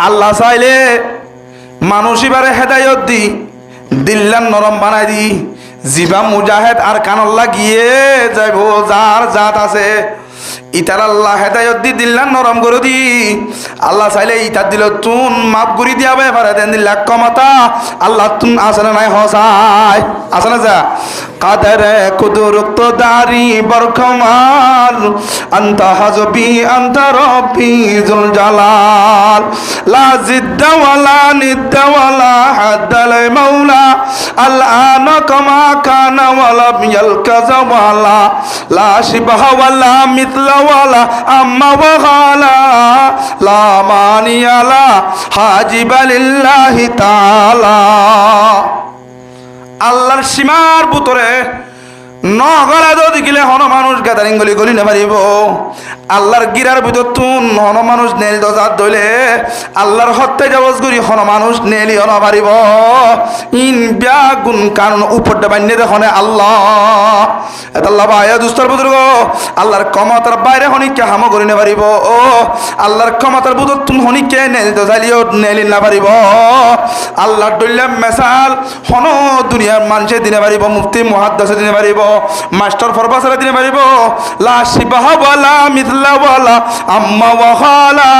আল্লাহ চাইলে মানুষ এবারে হেদায়ত দি দিল্লান নরম বানাই দি জিবা মুজাহিদ আর কানল্লা গিয়ে যাইব যার জাত আছে ইতার আল্লাহ হেদায়ত দি দিল্লান নরম করে দি আল্লাহ চাইলে ইতার দিল তুন মাপ গুড়ি দিয়া পারে দেন দিল্লা কমাতা আল্লাহ তুন আসলে নাই হসায় আসলে যা কাদারে কুদরত দারি বরকমাল আনতা হাজবি আনতা রব্বি জুল জালাল লা জিদ্দা ওয়ালা নিদ্দা ওয়ালা হাদাল মাওলা আল আনা কামা কানা ওয়ালা ইয়ালকাযা ওয়ালা লা শিবহা ওয়ালা মিথলা ওয়ালা আম্মা ওয়া গালা লা মানিয়ালা হাজিবা লিল্লাহি তাআলা আল্লাহর সীমার ভিতরে নগলা যদি গেলে হন মানুষ গ্যাদারিং গলি গলি না পারিব আল্লাহর গিরার ভিতর তুন হন মানুষ নেল দজাত দইলে আল্লাহর হত্যা জবজ করি হন মানুষ নেলি হন পারিব ইন ব্যাগুন কারণ উপরটা বান্যে দেখনে আল্লাহ এত আল্লাহ ভাইয়া দুস্তর বুজুর্গ আল্লাহর ক্ষমতার বাইরে হনিকে হাম করি না পারিব ও আল্লাহর ক্ষমতার ভিতর তুন হনিকে নেল দজালিও নেলি না পারিব আল্লাহর দইলে মেসাল হন দুনিয়ার মানুষে দিনে পারিব মুফতি মুহাদ্দিসে দিনে পারিব মাস্টার প্রফেসর দিনে পারিব লা শিবাহা ওয়ালা মিথলা ওয়ালা আম্মা ওয়া খালা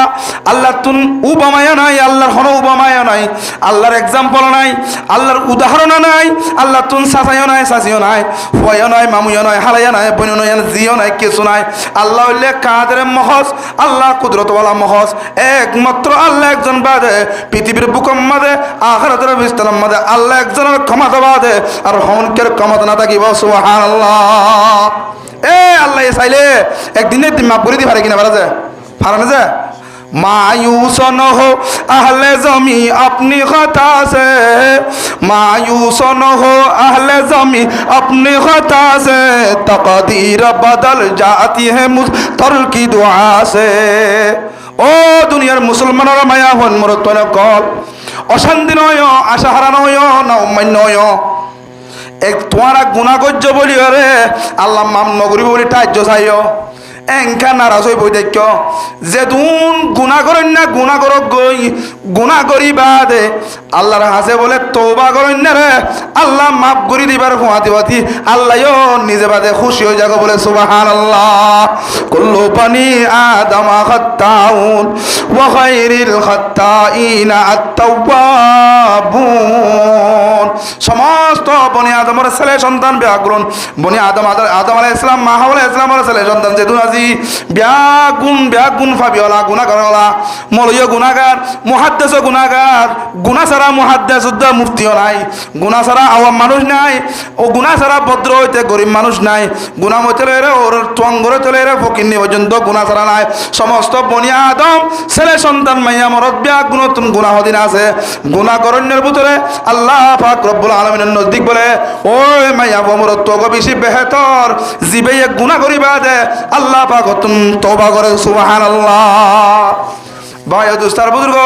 আল্লাহ তুন উপমায়া নাই আল্লাহর হন উপমায়া নাই আল্লাহর এক্সাম্পল নাই আল্লাহর উদাহরণ নাই আল্লাহ তুন সাসাইও নাই সাসিও নাই ফুয়াইও নাই মামুইও নাই হালাইয়া নাই বনিও নাই জিও নাই কিছু নাই আল্লাহ হইলে কাদের মহজ আল্লাহ কুদরতওয়ালা মহজ একমাত্র আল্লাহ একজন বাদে পৃথিবীর বুকম মাদে আখিরাতের বিস্তারম মাদে আল্লাহ একজনের ক্ষমতা বাদে আর হনকের ক্ষমতা না থাকিব সুবহানাল্লাহ এ আল্লাহ চাইলে একদিনের দিন মাপ করে দি পারে কিনা পারা যায় পারা না যায় मायूस न हो अहले जमी अपनी खता से मायूस न हो अहले जमी अपनी खता से तकदीर बदल जाती है मुस्तर की दुआ से ও দুনিয়ার মুসলমানরা মায়া হন মরতন কল অশান্তি নয় আশাহারা নয় না অমান্য নয় এক তোমারা গুণাগজ্য বলি রে আল্লাহ মাম নগরী বলি টাজ্য চাইও এংকা নারাজ হয়ে বই দেখ যেদুন গুণা করেন না গুণা করক গই গুণা করি বাদে আল্লাহর হাসে বলে তওবা করেন না রে আল্লাহ মাফ করে দিবার হুয়াতি বাতি আল্লাহও নিজে বাদে খুশি হয়ে যাগো বলে সুবহানাল্লাহ কুল্লু বানি আদম খাত্তাউন ওয়া খায়রিল খাত্তাইনা আত-তাওয়াবুন সমস্ত বনি আদমের ছেলে সন্তান ব্যাগুন বনি আদম আলাইহিস সালাম মা হাওয়া আলাইহিস সালামের ছেলে সন্তান যেদুন আজি ব্যাগুন ফাবিওয়ালা গুনাহগারওয়ালা মৌলভী গুনাহগার মুহাদ্দিস গুনাহগার গুনাহ ছাড়া মুহাদ্দিস উদ্দা মুফতিও নাই গুনাহ ছাড়া আওয়াম মানুষ নাই ও গুনাহ ছাড়া ভদ্র হইতে গরিব মানুষ নাই গুনাহ মতে রে ওর টঙ্গরে চলে রে ফকিন্নি পর্যন্ত গুনাহ ছাড়া নাই সমস্ত বনি আদম ছেলে সন্তান মাইয়া মরদ ব্যাগুন তুম গুনাহ দিন আছে গুনাহ করণের ভিতরে আল্লাহ পাক রব্বুল আলামিনের নজদিক বলে ওই মাইয়া মরদ তো বেশি বেহতর জিবে গুনাহ করিবা দে আল্লাহ পাক তুম তওবা করে সুবহানাল্লাহ ভাই দোস্তার বুজুর্গ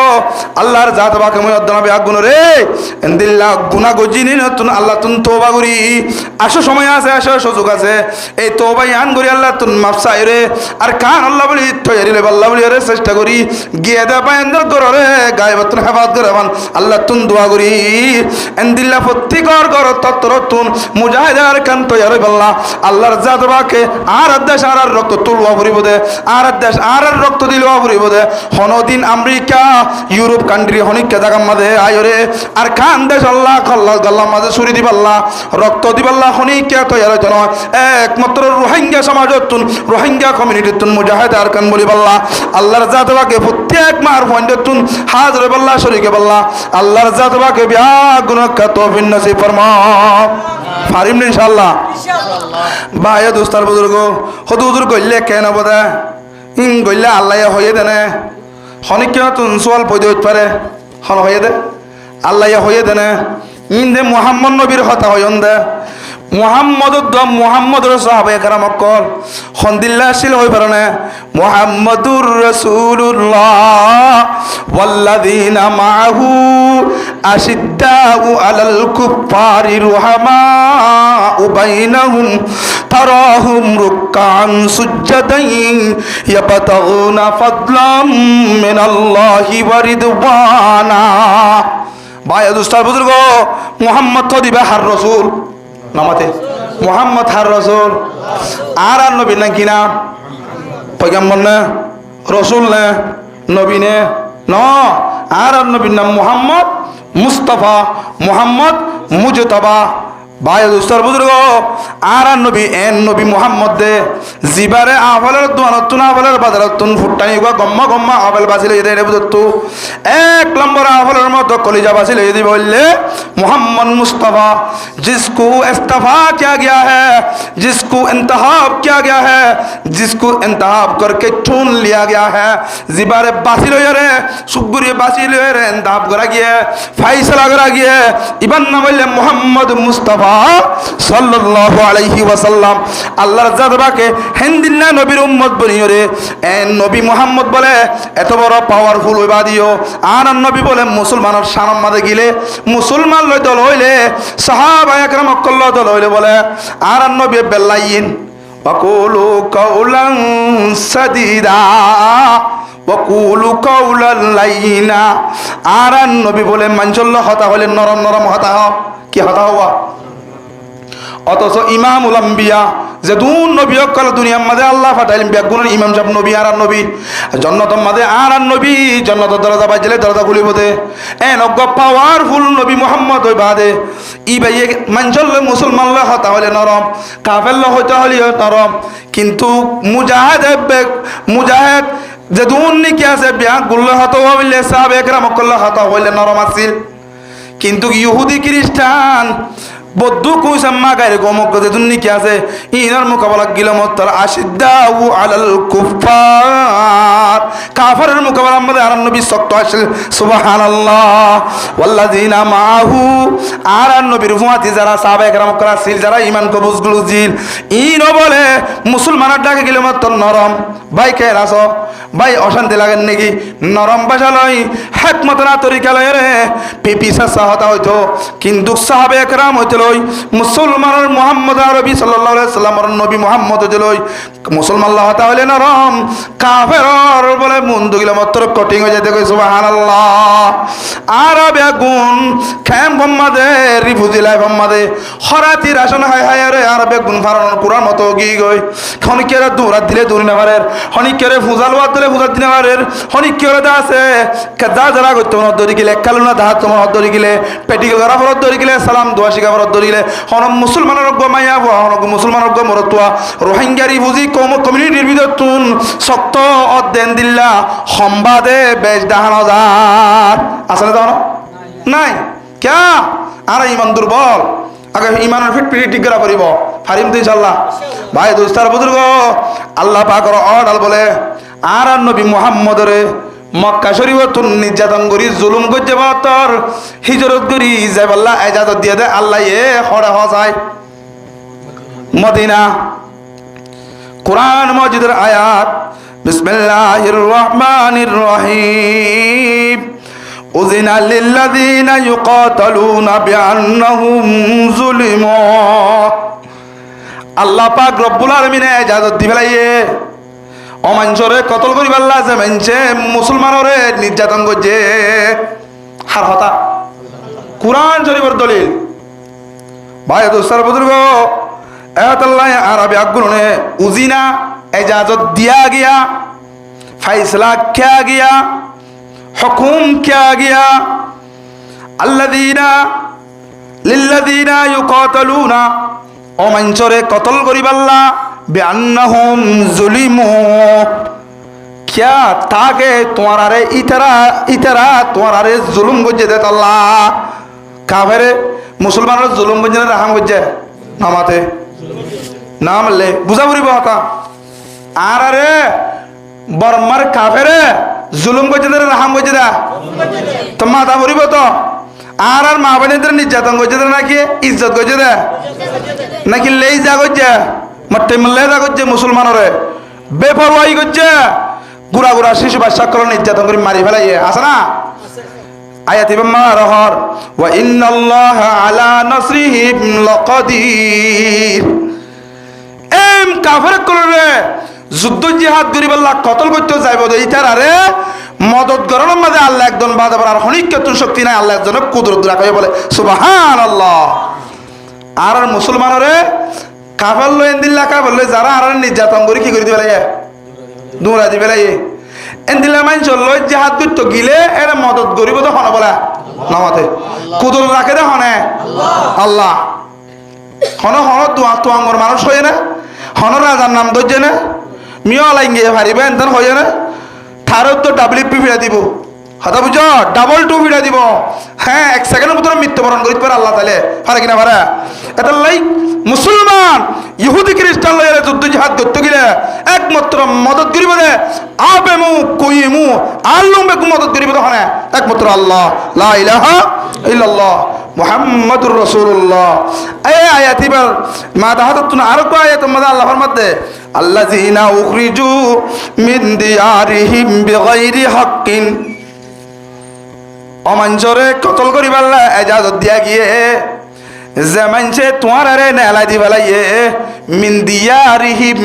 আল্লাহর জাত পাকে মই অদ্দনাবে আগুন রে এন্দিল্লাহ গুনাহ গজিনি নতুন আল্লাহ তুন তওবা করি আসো সময় আছে আসো সুযোগ আছে এই তওবা ইয়ান করি আল্লাহ তুন মাফ চাই রে আর কান আল্লাহ বলি তৈরিলে আল্লাহ বলি রে চেষ্টা করি গিয়ে দে পায়ন্দর করে গায়ে বতন হেফাজত করে মান আল্লাহ তুন দোয়া করি এন্দিল্লাহ প্রত্যেকর কর তত্র তুন মুজাহিদার কান তৈরি আল্লাহ আল্লাহর জাত পাকে আর দেশ আর রক্ত তুলবা পরিব দে আর দেশ আর রক্ত দিলবা পরিব দে হনদি ফিলিস্তিন আমেরিকা ইউরোপ কান্ট্রি হনিককে জাগার মাঝে আয়রে আর খান দেশ আল্লাহ খল্লাস গল্লার মাঝে ছুরি দিবাল্লাহ রক্ত দিবাল্লাহ হনিককে তৈরি হইতে নয় একমাত্র রোহিঙ্গা সমাজতুন রোহিঙ্গা কমিউনিটিতুন মুজাহিদ আর কান বলিবাল্লাহ আল্লাহর জাতবাকে প্রত্যেক মার ফন্ডতুন হাজর বাল্লাহ শরীকে বাল্লাহ আল্লাহর জাতবাকে বিয়া গুনাহকা তৌফিক নসিব ফরমা পারিম ইনশাআল্লাহ ভাইয়া দোস্তার বুজুর্গ হুজুর কইলে কেন বদা গইলে আল্লাহ হয়ে দেনে হনিক কেন তুন সোয়াল পয়দে হইতে পারে হন হয়ে দে আল্লাহ হয়ে দেনে দে মুহাম্মদ নবীর হতা হইন দে মুহাম্মদুর সাহাবায়ে কেরাম অকল খন্দিল্লা ছিল হই পারনে মুহাম্মদুর রাসূলুল্লাহ ওয়াল্লাযীনা মাআহু আশিদ্দাউ আলাল কুফারি রুহামাউ বাইনাহুম তারাহুম রুকআন সুজ্জাদান ইয়াবতাগুনা ফাদলাম মিনাল্লাহি ওয়া রিদওয়ানা ভাই দুস্তার বুজুর্গ মুহাম্মদ তো দিবা হার রাসূল নামাতে মুহাম্মদ হার রাসূল আর নবী না কিনা পয়গম্বর না রাসূল না নবী না ন আর নবীর নাম মুহাম্মদ মুস্তাফা মুহাম্মদ মুজতবা ভাই দুস্তার বুজুর্গ আর নবী এন নবী মুহাম্মদ দে জিবারে আফলের দোয়ানতুন আফলের বাজারতুন ফুটানি গম্মা গম্মা আফল বাসিলে দে বুঝতো এক নম্বর আফলের মতো কলিজা বাসিলে দি বললে मोहम्मद मुस्तफ़ा जिसको इस्तफा किया गया है जिसको इंतखाब किया गया है जिसको इंतखाब करके चुन लिया गया है जिबारे बासिल रे सुगुरी बासिल रे इंतखाब करा गया फैसला करा गया इबन बोले मोहम्मद मुस्तफ़ा सल्लल्लाहु अलैहि वसल्लम আল্লাহর জাতবাকে হিন্দিল্লা নবীর উম্মত বনিও রে এন নবী মুহাম্মদ বলে এত বড় পাওয়ারফুল হইবা দিও আর নবী বলে মুসলমানের শানের মাঝে গিলে মুসলমান লই দল হইলে সাহাবা একরাম অকল দল হইলে বলে আর নবী বেলাইন ওয়াকুলু কাউলান সাদিদা ওয়াকুলু কাউলান লাইনা আর নবী বলে মানজল্লা হতা হইলে নরম নরম হতা হ কি হতা হওয়া অথচ ইমামুল আম্বিয়া যে দুন নবী অকল দুনিয়ার মাঝে আল্লাহ ফাটাইলেন বেগুনের ইমাম সাহেব নবী আর নবী জান্নাতের মাঝে আর নবী জান্নাতের দরজা বাজলে দরজা খুলিব দে এন অজ্ঞ পাওয়ারফুল নবী মুহাম্মদ হই বাদে ই ভাই মানজল মুসলমান ল হতা হলে নরম কাফের ল হইতে হলে নরম কিন্তু মুজাহিদ যে দুন নিকি আছে বিয়া গুল্লা হতা হইলে সাহাবে একরাম অকল হতা হইলে নরম আছিল কিন্তু ইহুদি খ্রিস্টান বদ্ধ কুসাম্মা গায়রে গমক গদে দুন্নি কি আছে ইনার মোকাবেলা গিলাম তার আশিদ্দাউ আলাল কুফার কাফারের মোকাবেলা আমাদের আর নবী শক্ত আসল সুবহানাল্লাহ ওয়াল্লাযিনা মাহু আর নবীর উম্মতি যারা সাহাবা کرام করা ছিল যারা ঈমান কবুজগুলো জিল ইন বলে মুসলমানের ডাকে গিলাম তোর নরম ভাই কে রাসো ভাই অশান্তি লাগেন নাকি নরম ভাষা লই হিকমত না তরিকা লই রে পিপিসা সাহাতা হইতো কিন্তু সাহাবা کرام হইতো মুসলমানের মুহাম্মদ আরবি সাল্লাল্লাহু আলাইহি সাল্লামের নবী মুহাম্মদ হইলো মুসলমান আল্লাহ তাআলা নরম কাফের বলে মুন্ডু গিলা মাত্র কটিং হয়ে যেতে কই সুবহানাল্লাহ আরব গুণ খাম মোহাম্মদে রিফুজি লাইফ মোহাম্মদে খরাতি রাশন হায় হায় রে আরব গুণ ফারান কুরআন মতো গি গই খনিকেরা দৌড়া দিলে দৌড়ি না পারে খনিকেরে ফুজাল ওয়াদ দিলে ফুজাল দিনা পারে খনিকেরা দা আছে কাজা যারা কইতো না দরি গিলে কালুনা দা তোমার দরি গিলে পেটিকে গরা ফরত দরি গিলে সালাম দোয়া শিখা ফরত দরি গিলে হন মুসলমানের গমাইয়া হন মুসলমানের গমরতুয়া রোহিঙ্গারি বুজি কমিউনিটির ভিতরতুন শক্ত অধ্যয়ন দিল্লা সম্বাদে বেশ দাহানো যার আসলে দাও নাই ক্যা আর ইমান দুর্বল আগে ইমানের ফিট পিটি ঠিক করা করিব ফারিম তো ইনশাআল্লাহ ভাই দোস্তার বুজুর্গ আল্লাহ পাকের অর্ডার বলে আর নবী মুহাম্মদরে মক্কা শরীফতুন নির্যাতন করি জুলুম করতে বাতর হিজরত করি যাই আল্লাহ ইজাজত দিয়ে দে আল্লাহ এ হড়ে হসায় মদিনা কুরআন মাজিদের আয়াত বিসমিল্লাহির রহমানির রহিম উযিনা লিল্লাযিনা ইউকাতালুনা বিআন্নাহুম যুলিমু আল্লাহ পাক রব্বুল আলামিন ইজাজত দিবেলাইয়ে অমানসরে কতল করি আল্লাহ যে মানছে মুসলমানরে নির্যাতন করছে হার হতা কুরআন শরীফের দলিল ভাই দোস্তার বুজুর্গ আল্লাহ আরবি আগুনে উজিনা इजाजत दिया गया फैसला किया गया হুকুম কিয়া গিয়া আল্লাযীনা লিল্লাযীনা ইউকাতালুনা অমাঞ্চরে কতল করিবাল্লা বিআন্নাহুম যুলিমু কিয়া তাকে তোমারে ইতারা তোমারে জুলুম গজে দেত আল্লাহ কাফেরে মুসলমানের জুলুম গজে রাহাম গজে নামাতে না মারলে বুঝা পড়িব হতা আর আরে বর্মার কাফেরে জুলুম গজে দে রাহাম গজে দা তো মাথা পড়িব তো আর মা বোনদের নির্যাতন গজে দে নাকি ইজ্জত গজে দে নাকি লেই যা গজে মারতে মল্লে যা গজে মুসলমানরে বেপরওয়াহি গজে গুড়া গুড়া শিশু বাচ্চা করে নির্যাতন করে মারি ফেলাইয়ে আছে না আয়াত ইবাম্মা রহর ওয়া ইন্নাল্লাহা আলা নাসরিহিম লাকাদির এম কাফের করে যুদ্ধ জিহাদ করিবাল্লাহ কতল করতে যাইব এইটার আরে মদত গরনের মাঝে আল্লাহ একজন বাধা আর হনিক কেতুন শক্তি নাই আল্লাহ একজন কুদরত রাখে বলে সুবহানাল্লাহ আর মুসলমানরে কাফের লইন দিল্লা কাফের লই যারা আর নির্যাতন করে কি করে দিবে দৌড়া দিবে এন্দিলা মাইন চললো জাহাদ করতে গিলে এর মদত গরিব তো হনে বলে নামাতে কুদরত রাখে দে হনে আল্লাহ হন হন তুয়াঙ্গর মানুষ হয়ে না হন রাজার নাম ধরছে না মিও লাইঙ্গে পারিবে এনতেন হয়ে না থারত তো ডাবলিপি ফিরা দিব হতা বুঝ ডাবল টু ফিরা দিব হ্যাঁ এক সেকেন্ডের ভিতরে মৃত্যুবরণ করিতে পারে আল্লাহ তাহলে পারে কিনা পারে এটা লাই মুসলমান ইহুদি খ্রিস্টান লইলে যুদ্ধ জিহাদ করতে গেলে একমাত্র মদত করিব দে আবেমু কুইমু আল্লাহ বেকু মদত করিব দহনে একমাত্র আল্লাহ লা ইলাহা ইল্লাল্লাহ মুহাম্মাদুর রাসূলুল্লাহ এই আয়াত এবার মা দাহাতুন আর কো আয়াত মধ্যে আল্লাহ ফরমাতে আল্লাযিনা উখরিজু মিন দিয়ারিহিম বিগাইরি হাক্কিন অমাঞ্চরে কতল করিবাল্লা এজাজত দিয়া গিয়ে যে মানছে তোমার আরে নেলাই দি ফেলাইয়ে মিন দিয়ারিহিম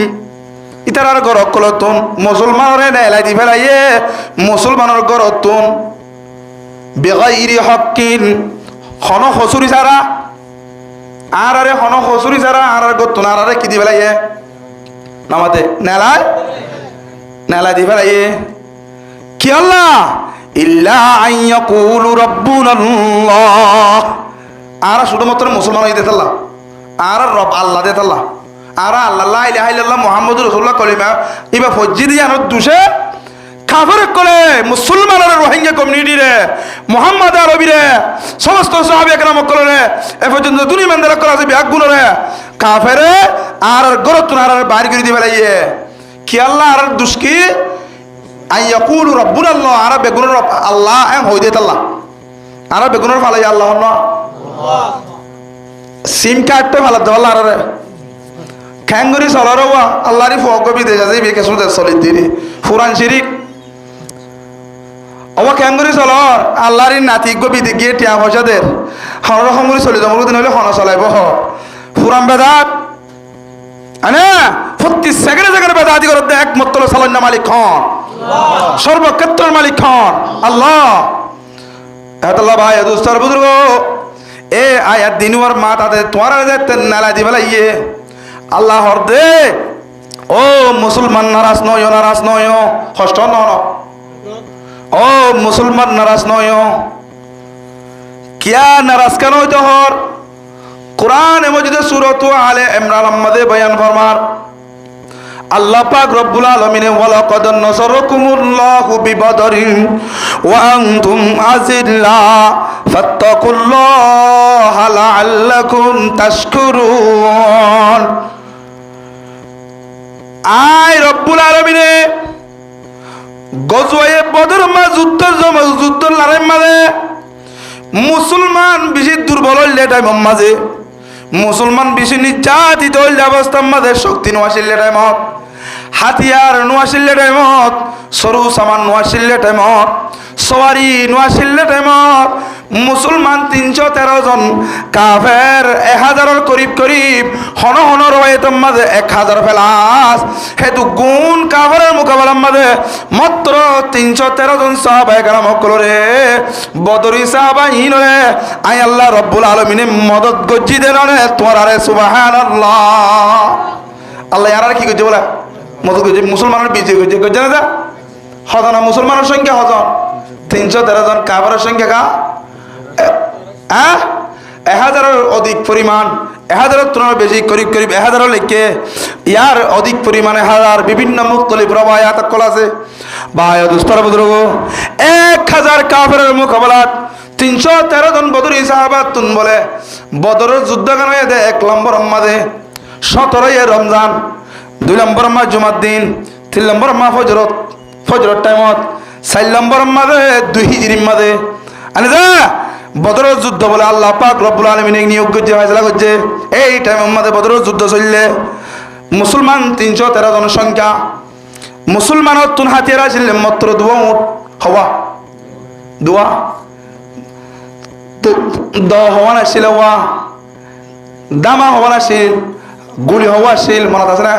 ইতার ঘর কলতুন মুসলমানরে নেলাই দি ফেলাইয়ে মুসলমানের ঘরতুন বেগাইরি হকিন হন হসুরি সারা আর আরে হন হসুরি সারা আর গতুন আর আরে কি দি ফেলাইয়ে নামাতে নেলাই দি ফেলাইয়ে কি আল্লাহ ইল্লা আইয়াকুলু রাব্বুনাল্লাহ আর শুধুমাত্র মুসলমান হয়ে দিতাল্লাহ আর রব আল্লাহ দিতাল্লাহ আর আল্লাহ লা ইলাহা ইল্লাল্লাহ মুহাম্মাদুর রাসূলুল্লাহ কলিমা ইবা ফজ্জি দিয়া আর দুশে কাফের করে মুসলমানের রোহিঙ্গা কমিউনিটি রে মুহাম্মদ আরবি রে সমস্ত সাহাবী একরাম কলরে এ পর্যন্ত দুনি মন্দির করা আছে বিয়াগুন রে কাফেরে আর গরতুন আর বাইর করে দিবে লাইয়ে কি আল্লাহ আর দুষ্কি আইয়াকুলু রাব্বুনাল্লাহ আর বেগুনের আল্লাহ এম হই দিতাল্লাহ আর বেগুনের ফালাই আল্লাহ না সিম কার্ডটা ভালো দেওয়া আরে খ্যাঙ্গুরি চলার আল্লাহরি ফকবি দে যাই বিকে শুনতে চলি দিরি ফুরান শিরিক অবা খ্যাঙ্গুরি চলর আল্লাহরি নাতি গবি দি গিয়ে টিয়া পয়সা দের হন রকম করে চলি যাবো দিন হলে হন চলাইব ফুরান বেদাত আনে প্রতি সেকেন্ডে বেদাতি করে একমাত্র সালান্না মালিক খান সর্বক্ষেত্রের মালিক খান আল্লাহ এতলা ভাই দুস্তর বুজুর্গ এ আয়াত দিনুয়ার মা তাদের তোমার নালা দি বেলাইয়ে আল্লাহ হর দে ও মুসলমান নারাজ নয় কষ্ট নয় ও মুসলমান নারাজ নয় কিয়া নারাজ কেন হইতে হর কোরআন মজিদে সূরাত আলে ইমরান মধ্যে বয়ান ফরমার আল্লাহ পাক রব্বুল আলামিন ওয়ালাকাদ নাসারাকুমুল্লাহু বিবাদরিন ওয়া আনতুম আযিল্লা ফাত্তাকুল্লাহা লাআল্লাকুম তাশকুরুন আয় রব্বুল আলামিনে গজওয়ে বদর মা যুদ্ধ লড়াই মাঝে মুসলমান বেশি দুর্বল হইলে টাইম মাঝে মুসলমান বেশি নির্যাতিত হইলে অবস্থার মাঝে শক্তি নোয়াশিল্লে টাইমত হাতিয়ার নোয়াশিল্লে টাইমত সরু সামান নোয়াশিল্লে টাইমত সওয়ারি নোয়াশিল্লে টাইমত মুসলমান 313 জন কাফের 1000 করিব হন রওয়ায়াতের মাঝে 1000 ফেলাস হেতু গুণ কাফেরের মোকাবেলার মাঝে মাত্র 313 জন সাহাবায়ে কেরাম কলরে বদরি সাহাবাইন রে আই আল্লাহ রব্বুল আলামিন মদত গজ্জি দেনরে তোরারে সুবহানাল্লাহ আল্লাহ আর কি কইছে বলা মদত গজ্জি মুসলমানের বিজয় গজ্জি না হজনা মুসলমানের সংখ্যা হজন 313 জন কাফেরের সংখ্যা কা 1000-এর অধিক পরিমাণ, 1000-এর তুলনায় বেশি, করিব 1000 লেখে ইয়ার অধিক পরিমাণে হাজার বিভিন্ন মুখতলিফ রবায়াত কল আছে। ভাই দুস্তর বুজুর্গ 1000 কাফেরের মোকাবেলাত 313 জন বদরি সাহাবা তুন বলে বদরের যুদ্ধ কেন এদে 1 নম্বর মাঝে 17 রমজান, 2 নম্বর মাস জুমার দিন, 3 নম্বর মাস ফজরত টাইমত, 4 নম্বর মাঝে 2 হিজরির মাঝে আনে যা বদরের যুদ্ধ বলে আল্লাহ পাক রব্বুল আলামিন নিয়োগ করছে, ফয়সালা করছে এই টাইমের মাঝে বদরের যুদ্ধ চললে মুসলমান 313 জন সংখ্যা। মুসলমানের তুন হাতিয়ারা ছিল মাত্র 2 উট হওয়া, দোয়া হওয়া নাছিল, হওয়া দামা হওয়া নাছিল, গুলি হওয়া ছিল, মনে আছে না?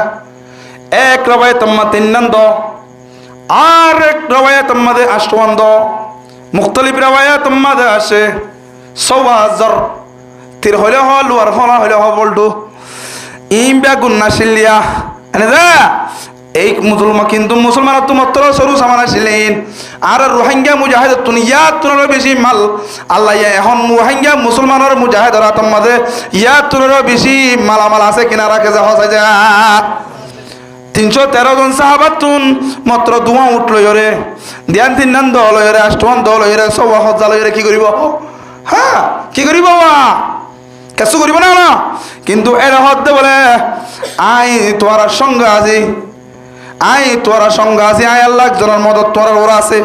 এক রবায়ে তোমা 3 নন্দ, আর এক রবায়ে তোমাদের 8 নন্দ, মুখতলিফ রবায়ে তোমাদের আসে 14,000 তীর হলে হল আর হলা হলে হ বলটু ইম বেগুন নাছিলিয়া এনে যা এই মুসলমান কিন্তু মুসলমানের তো মাত্র সরু সামান আসিলেন আর রোহিঙ্গা মুজাহিদ তুনিয়া তুনার বেশি মাল আল্লাহ এখন রোহিঙ্গা মুসলমানের মুজাহিদরা তোমাদের ইয়া তুনার বেশি মালামাল আছে কিনা রাখে যা হসা যা 313 জন সাহাবাতুন মাত্র 2 উঠল রে ধ্যান 3 নান দল রে 8 দল রে 1000 রে কি করিব? হ্যাঁ কি করিব? কিছু করিব না না, কিন্তু এর হতে বলে আই তোরা সঙ্গে আজি, আই তোরা সঙ্গে আছি, আই আল্লাহ একজনের মদত তোরা ওরা আছে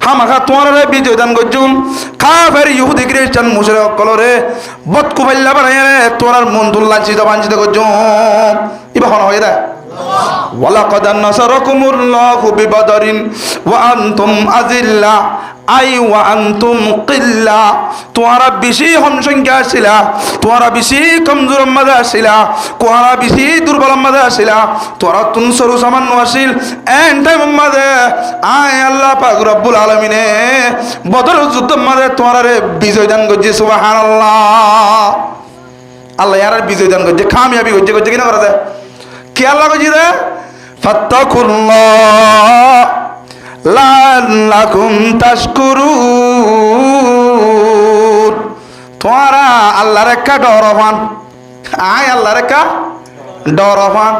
হামাখা তোমার বিজয় দান করছুম কাফের ইহুদি খ্রিস্টান মুশরিক কলরে বদকুবাইল্লা বানায় তোরার মন্দুল লাঞ্ছিত বাঞ্ছিত করছুম ইবা হন হয়ে দেয়। ওয়ালাকাদ নাসারাকুমুল্লাহু বিবাদরিন ওয়া আনতুম আযিল্লা আই ওয়া আনতুম কিল্লা, তোমরা বেশি হন সংখ্যা ছিলা, তোমরা বেশি কমজোর মাঝে ছিলা, তোমরা বেশি দুর্বল মাঝে ছিলা, তোমরা তুন সরু সামান্য আসিল এন টাইম মাঝে আয় আল্লাহ পাক রব্বুল আলামিনে বদর যুদ্ধ মাঝে তোমরা বিজয় দান করছে। সুবহানাল্লাহ, আল্লাহ ইয়ার বিজয় দান করছে, কামিয়াবি করছে, করছে কিনা করা যায় কি আল্লাহ কইছে রে ফাত্তাকুল্লাহ লাআল্লাকুম তাশকুরুন, তোমরা আল্লাহর একটা ডর হন, আয় আল্লাহর একটা ডর হন,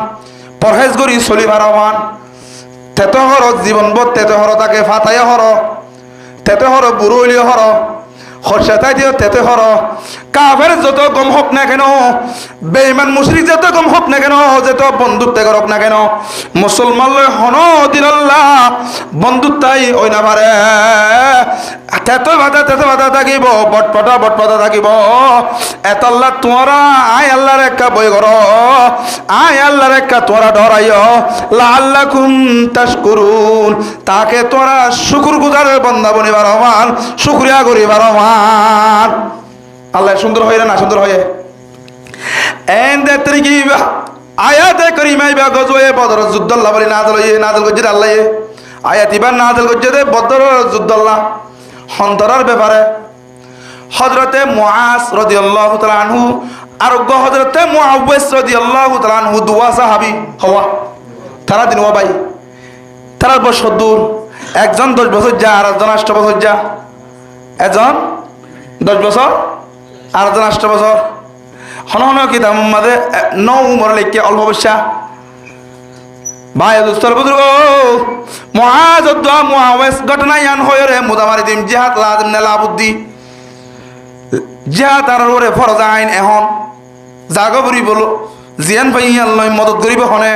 পরহেজ করি চলিবার হন, তেতে হর জীবন বোধ তেতে হর তাকে ফাতাই হর, তেতে হর বুড়লি হর হর্ষাতাই দিও তেতে হর, কাফের যত গম হোক না কেন, বেঈমান মুশরিক যত গম হোক না কেন, যত বন্ধুত্ব করক না কেন, মুসলমান লয় হন দিন আল্লাহ বন্ধুত্বাই ওই না পারে, তেতে বাধা থাকিব, বটপটা থাকিব, এত আল্লাহ তোমরা আয় আল্লাহর একটা বই কর, আয় আল্লাহর একটা তোমরা ডরাইও লাআল্লাকুম তাশকুরুন, তাকে তোমরা শুকর গুজারের বান্দা বনিবার হমান, শুকরিয়া করিবার হমান। আল্লাহ সুন্দর হয়ে না সুন্দর হয়ে এন দেখতে কি আয়াতে করিমাই বা গজওয়ে বদর যুদ্ধ আল্লাহ বলি নাযিল করছে আল্লাহ আয়াত ইবার নাযিল করছে দে বদর যুদ্ধ আল্লাহ হন্তরার ব্যাপারে হযরতে মুআজ রাদিয়াল্লাহু তাআলা আনহু আর হযরতে মুআওয়াজ রাদিয়াল্লাহু তাআলা আনহু দুয়া সাহাবী হওয়া তারা দিন ভাই তারা বছর দূর একজন 10 বছর যা আর একজন 8 বছর যা, একজন 10 বছর আর একজন 8 বছর হন হন কি দাম মাঝে 9 উমর লেখকে অল্প বয়সা ভাই দুস্তর বুজুর্গ মুআজ দোয়া মুআওয়াজ ঘটনা ইয়ান হয়ে রে মুদামারি দিম জিহাদ লাজিম না লাবুদ্দি জিহাদ আর ওরে ফরজ আইন এখন জাগবরি বলো জিয়ান ভাই আল্লাহ মদত করিব হনে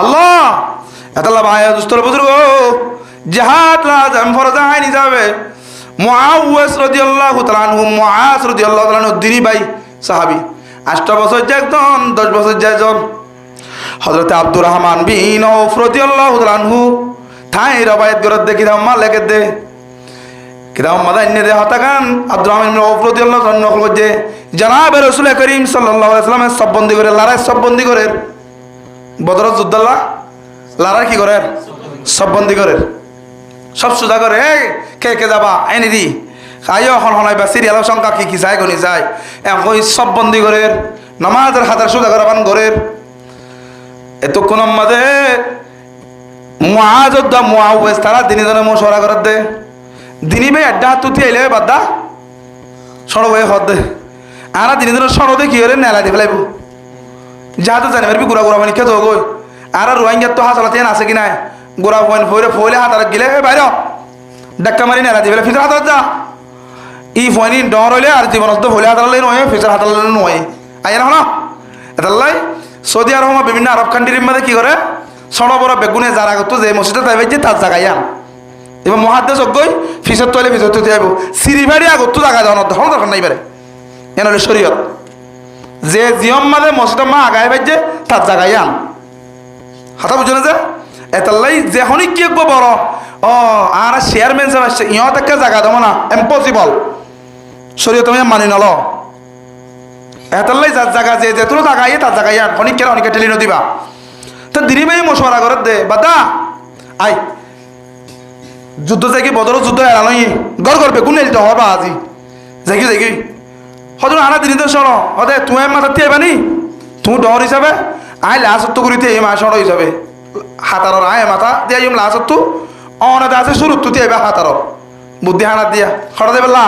আল্লাহ এতলা ভাই দুস্তর বুজুর্গ জিহাদ লাজিম ফরজ আইন যাবে মুআওয়াজ রাদিয়াল্লাহু তাআলা আনহু মুআজ রাদিয়াল্লাহু তাআলা আনহু দিনী ভাই সাহাবী 8 বছর যে একজন 10 বছর যে একজন হযরত আব্দুর রহমান বিন আউফ রাদিয়াল্লাহু তাআলা আনহু থাই রবায়াত গরত দেখি দাম মালেকে দে কিরাম মাদাইনে দে হতাকান আব্দুর রহমান বিন আউফ রাদিয়াল্লাহু তাআলা নকল করছে জনাব রাসূল করিম সাল্লাল্লাহু আলাইহি ওয়াসাল্লামের সব বন্দী করে লড়াই সব বন্দী করে বদর যুদ্ধ লড়াই কি করে সব বন্দী করে সব সুদা করে কে কে যাবা এনে দি আয়ো হন হনাইবা সিরিয়াল সংখ্যা কি কি যায় গনি যায় এখন সব বন্দী করে নামাজের হাতের সুদা করাবান করে এতক্ষণ মাঝে মুআজ দা মুআওয়াজ তারা দিনে দিনে মশওয়ারা করে দে দিনী ভাই আড্ডা হাত তুই আইলে বাদা সড় ভাই হদ দে আনা দিনে দিনে সড় দে কি করে নেলা দিয়ে ফেলাইব যাহাতে জানি পারবি গুড়া গুড়া মানে খেতে গই আর রোহিঙ্গা তো হাত আলাতে আছে কি নাই গোড়া ফোন ফইরে ফইলে হাত আর গিলে বাইর ডাক্কা মারি নেলা দিয়ে ফেলে ফিচার হাত যা ই ফোনি ডর হইলে আর জীবন তো ফইলে হাত আলালে নয় ফিচার হাত আলালে নয় আই না হলো এটালাই সৌদি আরব বিভিন্ন আরব কান্ট্রির মধ্যে কি করে সড় বড় বেগুনে যারা করতো যে মসজিদে তাই যে তার জায়গায় আন এবার মহাদ্দেশ অজ্ঞই ফিসর তলে ফিসর তো যাইব সিরিভারি আগত তো জায়গা দেওয়ার দরকার নাই পারে এন হলে শরীয়ত যে জিয়ম মাঝে মসজিদ মা আগায় বাইজে তার জায়গায় আন হাতা বুঝো না যে এতাল্লাই যে হনিক কি বড় ও আর চেয়ারম্যান সাহেব আসছে ইহঁত একটা জায়গা দেবো না ইম্পসিবল শরীয়ত তুমি মানি নল এতাল্লাই যার জায়গা যে যেতুলো জায়গায় তার জায়গায় আন হনিক কেন অনেকে ঠেলি নদিবা তো দিদি ভাই মশওয়ারা করে দে বাদা আই যুদ্ধ যাই বদর যুদ্ধ এড়ানোই গড় করবে কোন এলিতে হবা আজি যাই যাই হজুর আনা দিন সর হদে তুমি মাথা দিয়ে আইবানি তুমি ডর হিসাবে আই লাসত্ব করিতে এই মা সর হিসাবে হাতারর আয় মাথা দিয়ে আইম লাসত্ব অনাতে আছে শুরুত তুই আইবা হাতারর বুদ্ধি হানা দিয়া খড়া দেবে লা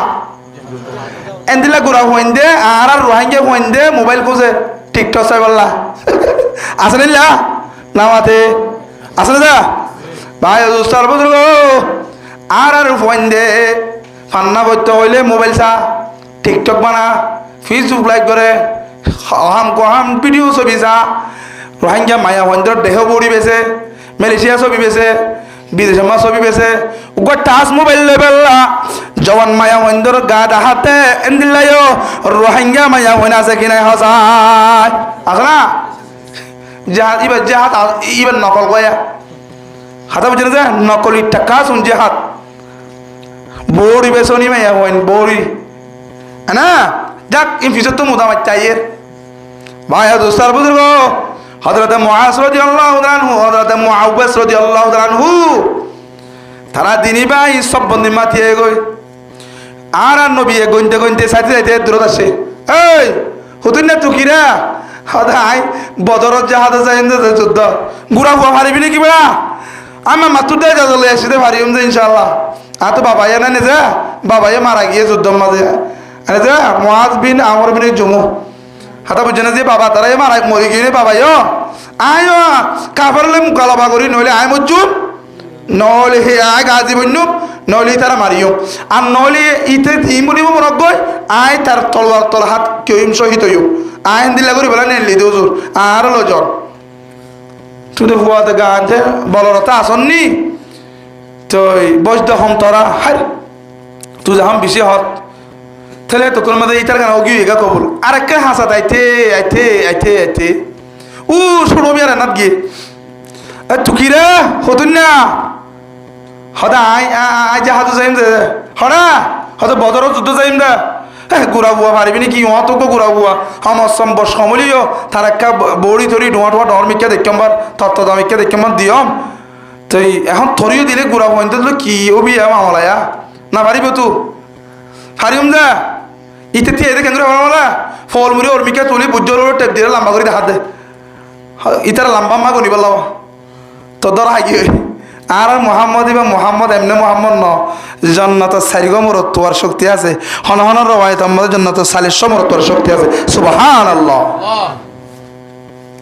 এন্দিলা গুড়া হইন দে আর রোহিঙ্গা হইন দে মোবাইল খুঁজে টিকটক চাই বললা আছে নিলা না মাতে আছে না ভাই দোস্তার বুজুর্গ আর হইন দে ফান্না বইতে হইলে মোবাইল চা টিকটক বানা ফেসবুক লাইক করে অহাম কহাম ভিডিও ছবি চা রোহিঙ্গা মায়া হইন্দর দেহ বড়ি বেছে মালয়েশিয়া ছবি বেছে বিদেশে মা ছবি বেছে উগর টাচ মোবাইল লেবেলা জওয়ান মায়া হইন্দর গা দাহাতে এন্দিলাইও রোহিঙ্গা মায়া হইন আছে কি নাই হসাই আছে না জাহাজ ইবার জাহাজ ইবার নকল কয়া হাতা বুঝে না যে নকলি টাকা শুন জাহাজ বড়ি বেসনি মায়া হইন বড়ি না যাক ইন ফিউচার তো মুদা চাইয়ের ভাই দোস্তার বুজুর্গ হযরত মুআজ রাদিয়াল্লাহু আনহু হযরত মুআওয়াজ রাদিয়াল্লাহু আনহু তারা দিনী ভাই সব বন্ধু মাতিয়ে গই আর নবী গইতে গইতে সাথে সাথে দূরত আসে এই হুতুন না তুকিরা হদাই বদরত জাহাজ যাইন্দে যুদ্ধ গুড়া হুয়া পারিবি নাকি বেড়া আমার মাতুর দেয় যাজলে আসিতে পারিম যে ইনশাআল্লাহ আর তো বাবাই না নিজে বাবাই মারা গিয়ে যুদ্ধ মাঝে আরে যা মুআজ বিন আমর বিন জুমু হাতা বুঝে না যে বাবা তারাই মারা মরি গিয়ে বাবাই আয় কাফারলে মুকালাবা করি নইলে আয় মজ্জুম নহলে হে আয় গাজি বন্যু নহলে তারা মারিও আর নহলে ইতে ইম বলিব মনক গই আয় তার তলবার তল হাত কেউম শহীদ হইও আয় দিলা করি বলা নেলি দোজুর আর লজন তুই হুয়াতে গানতে বলরতা আসননি তুই বস দহম তোরা হাই তুই যখন বেশি হত তাহলে তোর মধ্যে ইটার গান অগি এগা কবুল আর একটা হাসাত আইতে আইতে আইতে আইতে ও ছোড়ো মিয়ার নাত গিয়ে তুকি রে হতুন না হদা আই আই জাহাজ যাইম দে হড়া হয়তো বদর যুদ্ধ যাইম দে গুড়া বুয়া পারিবি নাকি তোকে গুড়া বুয়া সমসম বস সমলিও তার একটা বড়ি ধরি ডোয়া টোয়া ডর মিকা দেখবার তত্ত্ব দামিকা দেখবার দিয়ম তুই এখন থরিও দিলে গুড়া বুয়া তো কি অবি মামলায়া না পারিব তু হারিম যা ইতে দিয়ে এদের কেন্দ্র মামলা ফল মুড়ি ওর মিকা তুলি বুঝর টেপ দিয়ে লম্বা করে দেখা দে ইতার লম্বা মা গনি বললাম তো ধর হাগি আর মোহাম্মদ ইবা মোহাম্মদ এমনি মোহাম্মদ ন জন্নত চারিগ মরত্বর শক্তি আছে হন হন রবায়ত আমাদের জন্নত 40 মরত্বর শক্তি আছে সুবহানাল্লাহ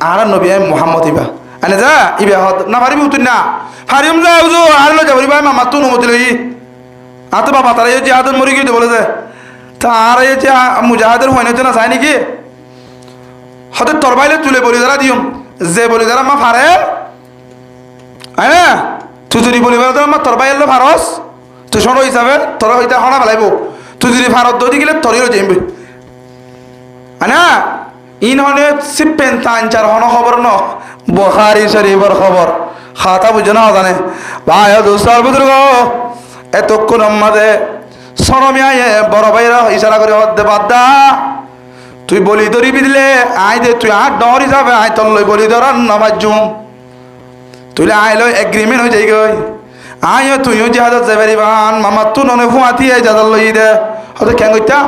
আর নবী মোহাম্মদ ইবা আনে যা ইবা হদ না পারিবি তুই না হারিম যা বুঝো আর লো যাবি ভাই মামা তুই নমতি লই আত বাবা তারা এই জিহাদের মরি গিয়ে বলে যায় তা আর এই যে মুজাহিদের হয় না চাই নাকি হতে তরবাইলে তুলে বলি দ্বারা দিম যে বলি দ্বারা মা ফারে হ্যাঁ তুই যদি বলি দ্বারা মা তরবাইলে ফারস তুই সর হিসাবে তোর হইতে হনা ফেলাইব তুই যদি ভারত দৌড়ি গেলে তরিও যাইবি না ইন হনে সিপেন তান চার হন খবর ন বুখারী শরীফের খবর খাতা বুঝে না জানে ভাই দোস্তার বুজুর্গ এতক্ষণ আমাদের সরমিয়ায় বড় ভাইরা ইশারা করে হদ্দে বাদ্দা তুই বলি ধরিবি দিলে আয় দে তুই আর ডর হিসাবে আয় তোর লই বলি ধরার নামাজুম তুই আয় লই এগ্রিমেন্ট হয়ে যাই গই আয় তুইও জিহাদত যাবে বান মামা তু ননে ফুয়াতি আয় জাদাল লই দে হতে কেন কইতাম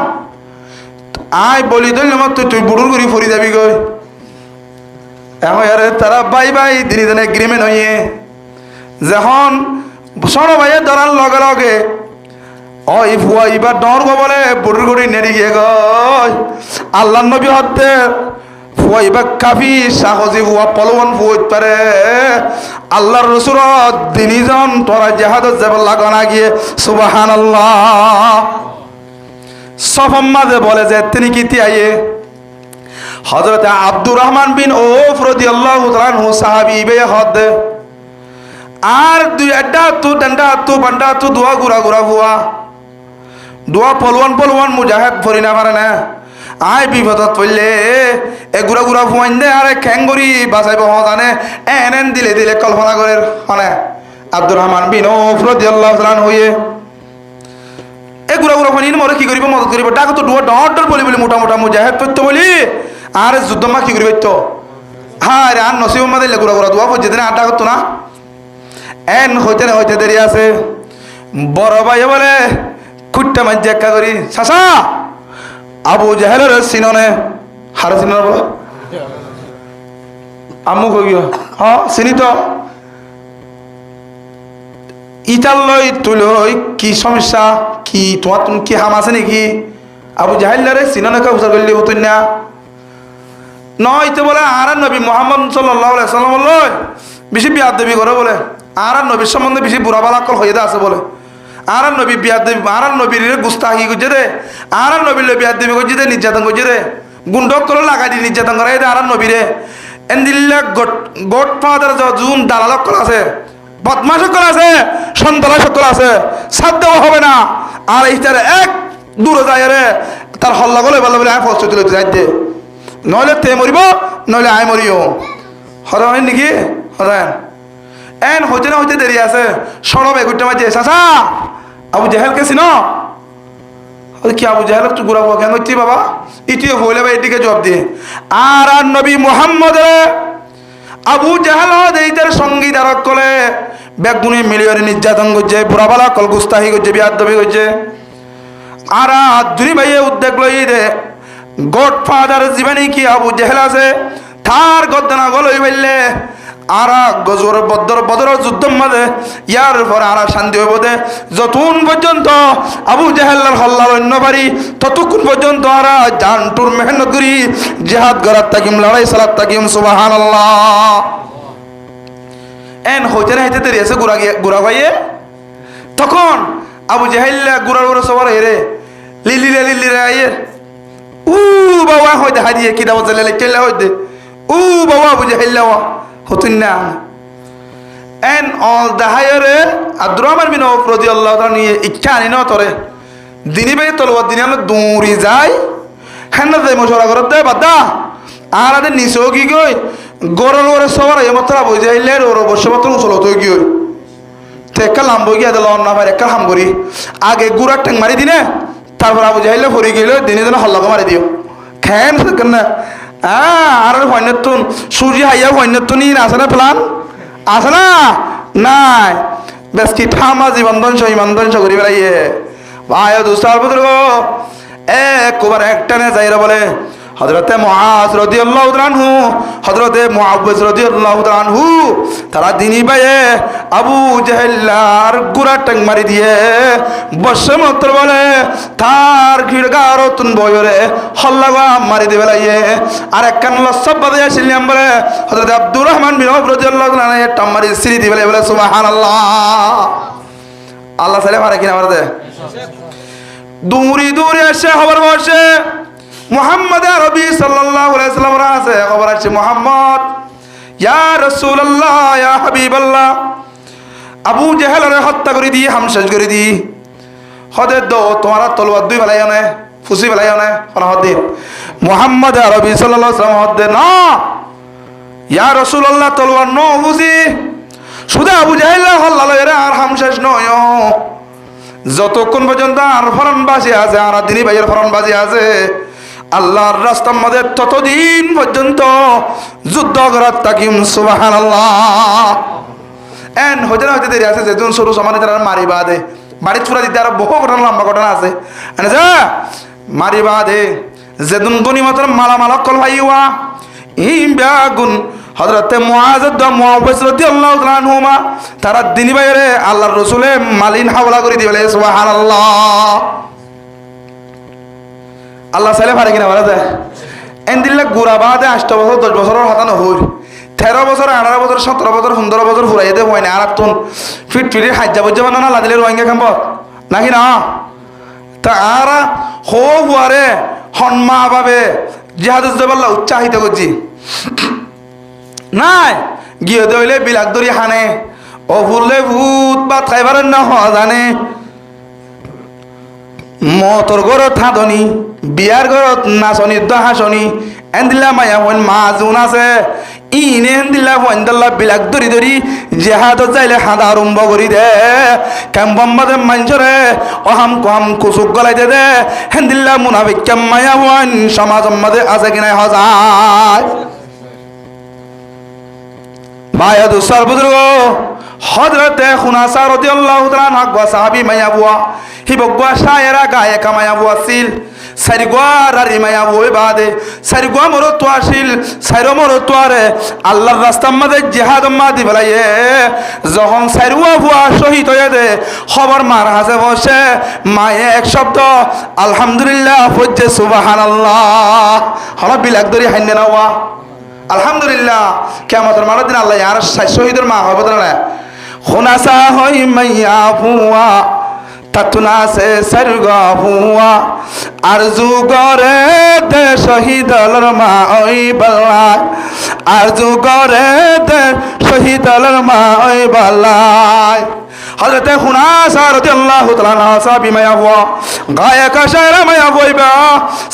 আয় বলি ধরলে আমার তুই বুড়ুর করি ফরি যাবি গই এখন আরে তারা বাই বাই দিনে দিনে এগ্রিমেন্ট হইয়ে যখন সর ভাইয়ে ধরার লগে লগে ওই ফুয়া ইবার ডর গো বলে বুড়ি গুড়ি নেড়ি গিয়ে গয় আল্লাহ নবী হতে ফুয়া ইবার কাফি সাহসী ফুয়া পলওয়ান ফুট পারে আল্লাহর রসুল দিনিজন তোরা জেহাদত যাব লাগানা গিয়ে সুবহানাল্লাহ। সফম মাঝে বলে যে তিনি কি তিয়ায়ে হযরত আব্দুর রহমান বিন আউফ রাদিয়াল্লাহু তাআলা আনহু সাহাবী বে হদ আর দুই আড্ডা তু ডান্ডা তু বান্ডা তু দোয়া গুরা গুরা হুয়া দোয়া পলওয়ান মুজাহিদ ভরি না পারে না আয় বিপদত পড়লে এ গুরা গুরা ফুয়াইন দে আরে খ্যাঙ্গরি বাঁচাইব জানে এন দিলে দিলে কল্পনা করে মানে আব্দুর রহমান বিন আউফ রাদিয়াল্লাহু তাআলা আনহু এ গুরা গুরা ফুয়াইন মরে কি করিব মদত করিব ডাক তো দোয়া ডর বলি বলি মোটা মোটা মুজাহিদ তো বলি আর যুদ্ধ মা কি করিব তো হ্যাঁ রে আর নসিব মা দিলে গুরা গুরা দোয়া পড়ছে দিনে আড্ডা করতো না এন হইতে দেরি আছে বড় ভাই বলে কুট্টা মাঝে একা করি চাচা আবু জাহেলের সিননে হার সিনন বলো আম্মু কই হ্যাঁ চিনি তো ইটাল লই তুলই কি সমস্যা কি তোমার তুমি কি হাম আছে নাকি আবু জাহেলের সিননে কা উচার করলি হতুন না নয়তো বলে আর নবী মুহাম্মদ সাল্লাল্লাহু আলাইহি সাল্লাম লই বেশি বিয়াদবি করে বলে আর নবীর সম্বন্ধে বেশি বুড়া বালাকল হয়ে আছে বলে আর নবী বিয়াদবি আর নবীর গুস্তাহি করছে রে আর নবীর বিয়াদবি করছে রে নির্যাতন করছে রে গুন্ডক করে লাগাই দি নির্যাতন করাই দে আর নবীরে এন্দিল্লা গোট ফাদার জুন দালাল সকল আছে বদমাশ সকল আছে সন্ত্রাস সকল আছে সাথ দেওয়া হবে না আর এইটার এক দূরে যায় রে তার হল্লা গলে বলে বলে আয় ফলস তুলে যাই দে নইলে তে মরিব নইলে আয় মরিও হরেন নাকি হরেন এন হইতে দেরি আছে সরব এগুটা মাঝে চাচা আবু জাহেল কে চিনো কি আবু জাহেল তুই গুড়া কেন করছি বাবা ইটিও হইলে বা এটিকে জবাব দিয়ে আর নবী মুহাম্মদ আবু জাহেল এইটার সঙ্গী দ্বারা কলে বেগুনি মিলিয়নে নির্যাতন করছে বুড়াবালা কল গুস্তাহি করছে বিয়াদবি করছে আর দুই ভাইয়ে উদ্যোগ লই দে গড ফাদার জীবনী কি আবু জাহেল আছে তার গদ্দনা গলই বললে আর গজর বদর যুদ্ধ মাঝে ইয়ার পরে আর শান্তি হইব দে যতক্ষণ পর্যন্ত আবু জাহেলের হল্লার অন্য বাড়ি ততক্ষণ পর্যন্ত আর জানটুর মেহনত করি জিহাদ করার তাকিম লড়াই সালাত তাকিম সুবহানাল্লাহ। এন হইতে দেরি আছে গুড়া ভাইয়ে তখন আবু জাহেল্লা গুড়ার গুড়া সবার হেরে লিলিরে আইয়ে উ বাবা হইতে হারিয়ে কি দাও চলে কেলা হইতে উ বাবা আবু জাহেল্লা হতুন না এন অল দাহায়রে আব্দুর রহমান বিন আউফ রাদিয়াল্লাহু তাআলা নিয়ে ইচ্ছা আনি না তরে দিনী ভাই তলওয়ার দিনে আমরা দৌড়ি যাই হেন যাই মশলা করত দে বাদা আর আদের নিচেও কি কই গরল ওরে সবার এমত্র আবু জাহেলের ওর বসবাত উচল তো কি হই তেকা লাম্ব গিয়া দিল না ভাই একা হাম করি আগে গুড়া ঠ্যাং মারি দিনে তারপর আবু জাহেলে ফরি গেল দিনে দিনে হল্লাকে মারি দিও খেন না আর হইনতুন সূর্য হাইয়া হইনতুন আছে না প্লান আছে না নাই বেশ কি ঠামা জীবন ধ্বংস ইমান ধ্বংস করি বেড়াইয়ে ভাই দুস্তার পুত্র একবার একটানে যাইরা বলে হযরতে মুআজ রাদিয়াল্লাহু তাআলা আনহু হযরতে মুআওয়াজ রাদিয়াল্লাহু তাআলা আনহু তারা দিনী ভাইয়ে আবু জাহেলার গুড়া ট্যাং মারি দিয়ে বসে মাত্র বলে তার গিড়গার তুন বয়রে হল্লাগা মারি দিবে লাইয়ে আর একখান লসব বাদে আসিলাম বলে হযরতে আব্দুর রহমান বিন আউফ রাদিয়াল্লাহু তাআলা একটা মারি সিরি দিবে বলে সুবহানাল্লাহ। আল্লাহ সালাম আর কিনা মারদে দূরে এসে খবর বসে মুহাম্মদ আরবি সাল্লাল্লাহু আলাইহি সাল্লাম আছে খবর আছে মুহাম্মদ ইয়া রাসূলুল্লাহ ইয়া হাবিবাল্লাহ আবু জাহেলের হত্যা করে দি হামশেষ করে দি হদে দো তোমার তলোয়ার দুই বেলায় আনে ফুসি বেলায় আনে কোন হদে মুহাম্মদ আরবি সাল্লাল্লাহু আলাইহি সাল্লাম হদে না ইয়া রাসূলুল্লাহ তলোয়ার নো ফুসি শুধু আবু জাহেল হল্লা লয়রে আর হামশেষ নয় যতক্ষণ পর্যন্ত আর ফরন বাজি আছে আর দিনী ভাইয়ের ফরন বাজি আছে আল্লাহর রাস্তার মধ্যে ততদিন পর্যন্ত যুদ্ধ করার তাকিম সুবহানাল্লাহ। এন হইতে দেরি আছে যেদিন সরু সমানে তারা মারি বাদে বাড়ি চূড়া দিতে আরো বহু ঘটনা লম্বা ঘটনা আছে মারি বাদে যেদিন গনিমতের মালামাল কল ভাইয়া ই বেগুন হযরতে মুআয মুআওয়াজ রাদিয়াল্লাহু তাআলা আনহুমা তারা দিনী বাইরে আল্লাহর রাসূলে মালিন হাওলা করে দিবেলে সুবহানাল্লাহ। আল্লাহ চাইলে পারে কিনা বলা যায়? এন্দিল্লা গুড়া বাদে 8 বছর 10 বছরের হাতানো হই 13 বছর 18 বছর 17 বছর 15 বছর ফুরাইতে হয় না আর তুন ফিট ফিটে হাজ্জা বজ্জা বানানা লাদিলে রোহিঙ্গা খাম্প নাকি না তা আর হো হুয়ারে হন্মা ভাবে জিহাদুজ জবাল্লাহ উচ্চাহিত করছি নাই গিয়ে দইলে বিলাক দরি হানে ও ফুললে ভূত বা খাইবারের না হওয়া জানে মতর ঘরত থাদনি বিয়ার ঘরত নাচনি হাসনি এন্দিল্লা মায়া হইন মাজুন আছে ইনে এন্দিল্লা হইন্দাল্লা বিলাক দরি দরি জেহাদত যাইলে হাদা আরম্ভ করি দে ক্যাম্পম্বাদে মাঞ্চরে অহাম কহাম কুচুক গলাইতে দে হেন্দিল্লা মুনাফিক মায়া হইন সমাজ মাঝে আছে কিনা হজায় মায়া দুসার বুজুর্গ হযরতে খুনাসা রাদিয়াল্লাহু তাআলা আনহু সাহাবী মায়া বুয়া হিবগুয়া শায়েরা গায়িকা মায়া বুয়া ছিল সারিগুয়া রারি মায়া বুয়া বাদে সারিগুয়া মরত আসিল সাইরো মরত আরে আল্লাহর রাস্তার মধ্যে জিহাদ মাদি বলাইয়ে যখন সাইরুয়া বুয়া শহীদ হয়ে দে খবর মার হাসে বসে মায়ে এক শব্দ আলহামদুলিল্লাহ ফজ্জে সুবহানাল্লাহ হলো বিলাক দরি হাইনে নাওয়া আলহামদুলিল্লাহ কিয়ামতের মানের দিন আল্লাহ আর শহীদের মা হবে না খুনাসা হই মাইয়া বুয়া তাতুনা সে সরগা হুয়া আরজু করে দে শহীদর মা ওই বল্লাই আরজু করে দে শহীদর মা ওই বল্লাই হযরতে খুনাসা রাদিয়াল্লাহু তাআলা আনহু সাহাবী মায়া হুয়া গায়িকা শায়েরা মায়া হইবা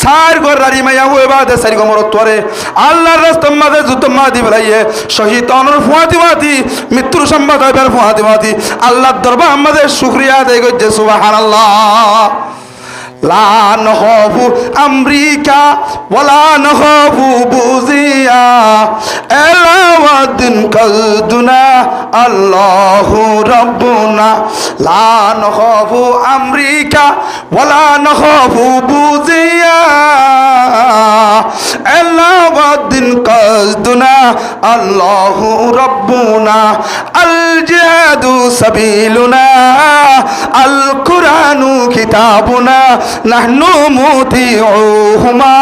সার গরারি মায়া হইবা দে সারি গমরত তোরে আল্লাহর রাস্তার মাঝে যুদ্ধ মাদি বলাইয়ে শহীদ অনর ফুয়াতি মৃত্যুর সম্বাদ হইবার ফুয়াতি আল্লাহর দরবার আমাদের শুকরিয়া আদায় করছে সুবহানাল্লাহ লা নখাফু আমরিকা ওয়ালা নখাফু বুজিয়া এলাওয়াদিন কালদুনা আল্লাহু রাব্বুনা লা নখাফু আমরিকা ওয়ালা নখাফু বুজিয়া এলাওয়াদিন কালদুনা আল্লাহু রাব্বুনা আল জিহাদু সাবিলুনা আল কুরআনু কিতাবুনা নাহনু মুতিউহুমা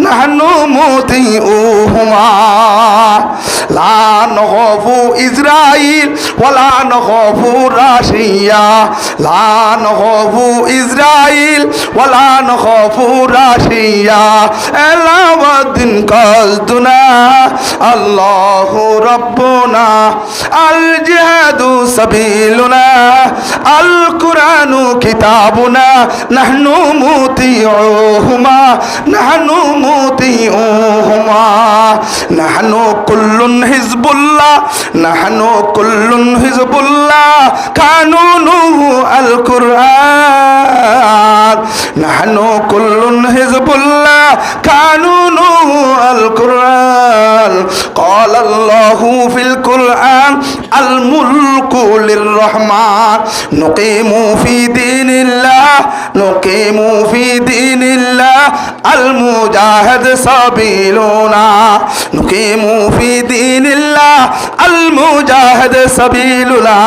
নাহনু মুতিউহুমা লা নখাফু ইসরাইল ওয়ালা নখাফু রাশিয়া লা নখাফু ইসরাইল ওয়ালা নখাফু রাশিয়া এলাওয়াদিন কালদুনা আল্লাহু রাব্বুনা আল জিহাদু সাবিলুনা আল কুরআনু কিতাবুনা নাহনু মুতিউহুমা নাহনু মুতিউহুমা নাহনু কুল্লুন হিজবুল্লাহ নাহনু কুল্লুন হিজবুল্লাহ কানুনুহু আল কুরআন নাহনু কুল্লুন হিজবুল্লাহ কানুনুহু আল কুরআন قال الله في القرآن الملك للرحمن نقيم في دين الله نقيم في دين الله المجاهد سبيلنا نقيم في دين الله المجاهد سبيلنا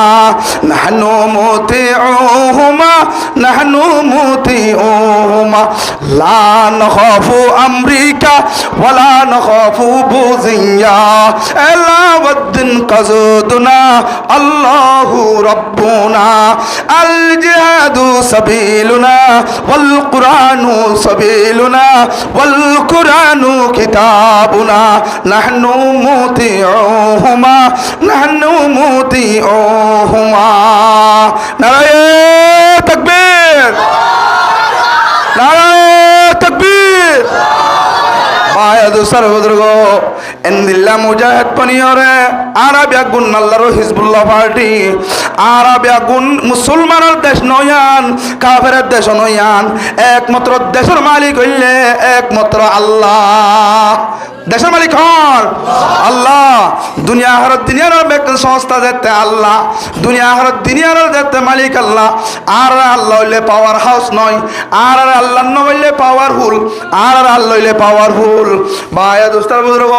نحن مطيعوهما نحن مطيعوهما لا نخاف أمريكا ولا نخاف بوزيا إلا ودن قصدنا الله ربنا الجهاد سبيلنا والقرآن سبيلنا والقرآن كتابنا نحن مطيعوهما نحن مطيعوهما نعرہ تکبیر نعرہ تکبیر মায়া দুসার বুজুর্গ এন্দিল্লা মুজাহিদ পনিয়রে আর বেগুন আল্লাহর হিজবুল্লাহ পার্টি আর বেগুন মুসলমানের দেশ নয়ান কাফেরের দেশ নয়ান একমাত্র দেশের মালিক হইলে একমাত্র আল্লাহ দেশের মালিক হন আল্লাহ দুনিয়া আখিরাত দুনিয়ার ব্যক্তি সংস্থা যেতে আল্লাহ দুনিয়া আখিরাত দুনিয়ার যেতে মালিক আল্লাহ আর আল্লাহ হইলে পাওয়ার হাউস নয় আর আল্লাহ নইলে পাওয়ারফুল আর আল্লাহ হইলে পাওয়ারফুল ভাইয়া দোস্তার বুজুর্গ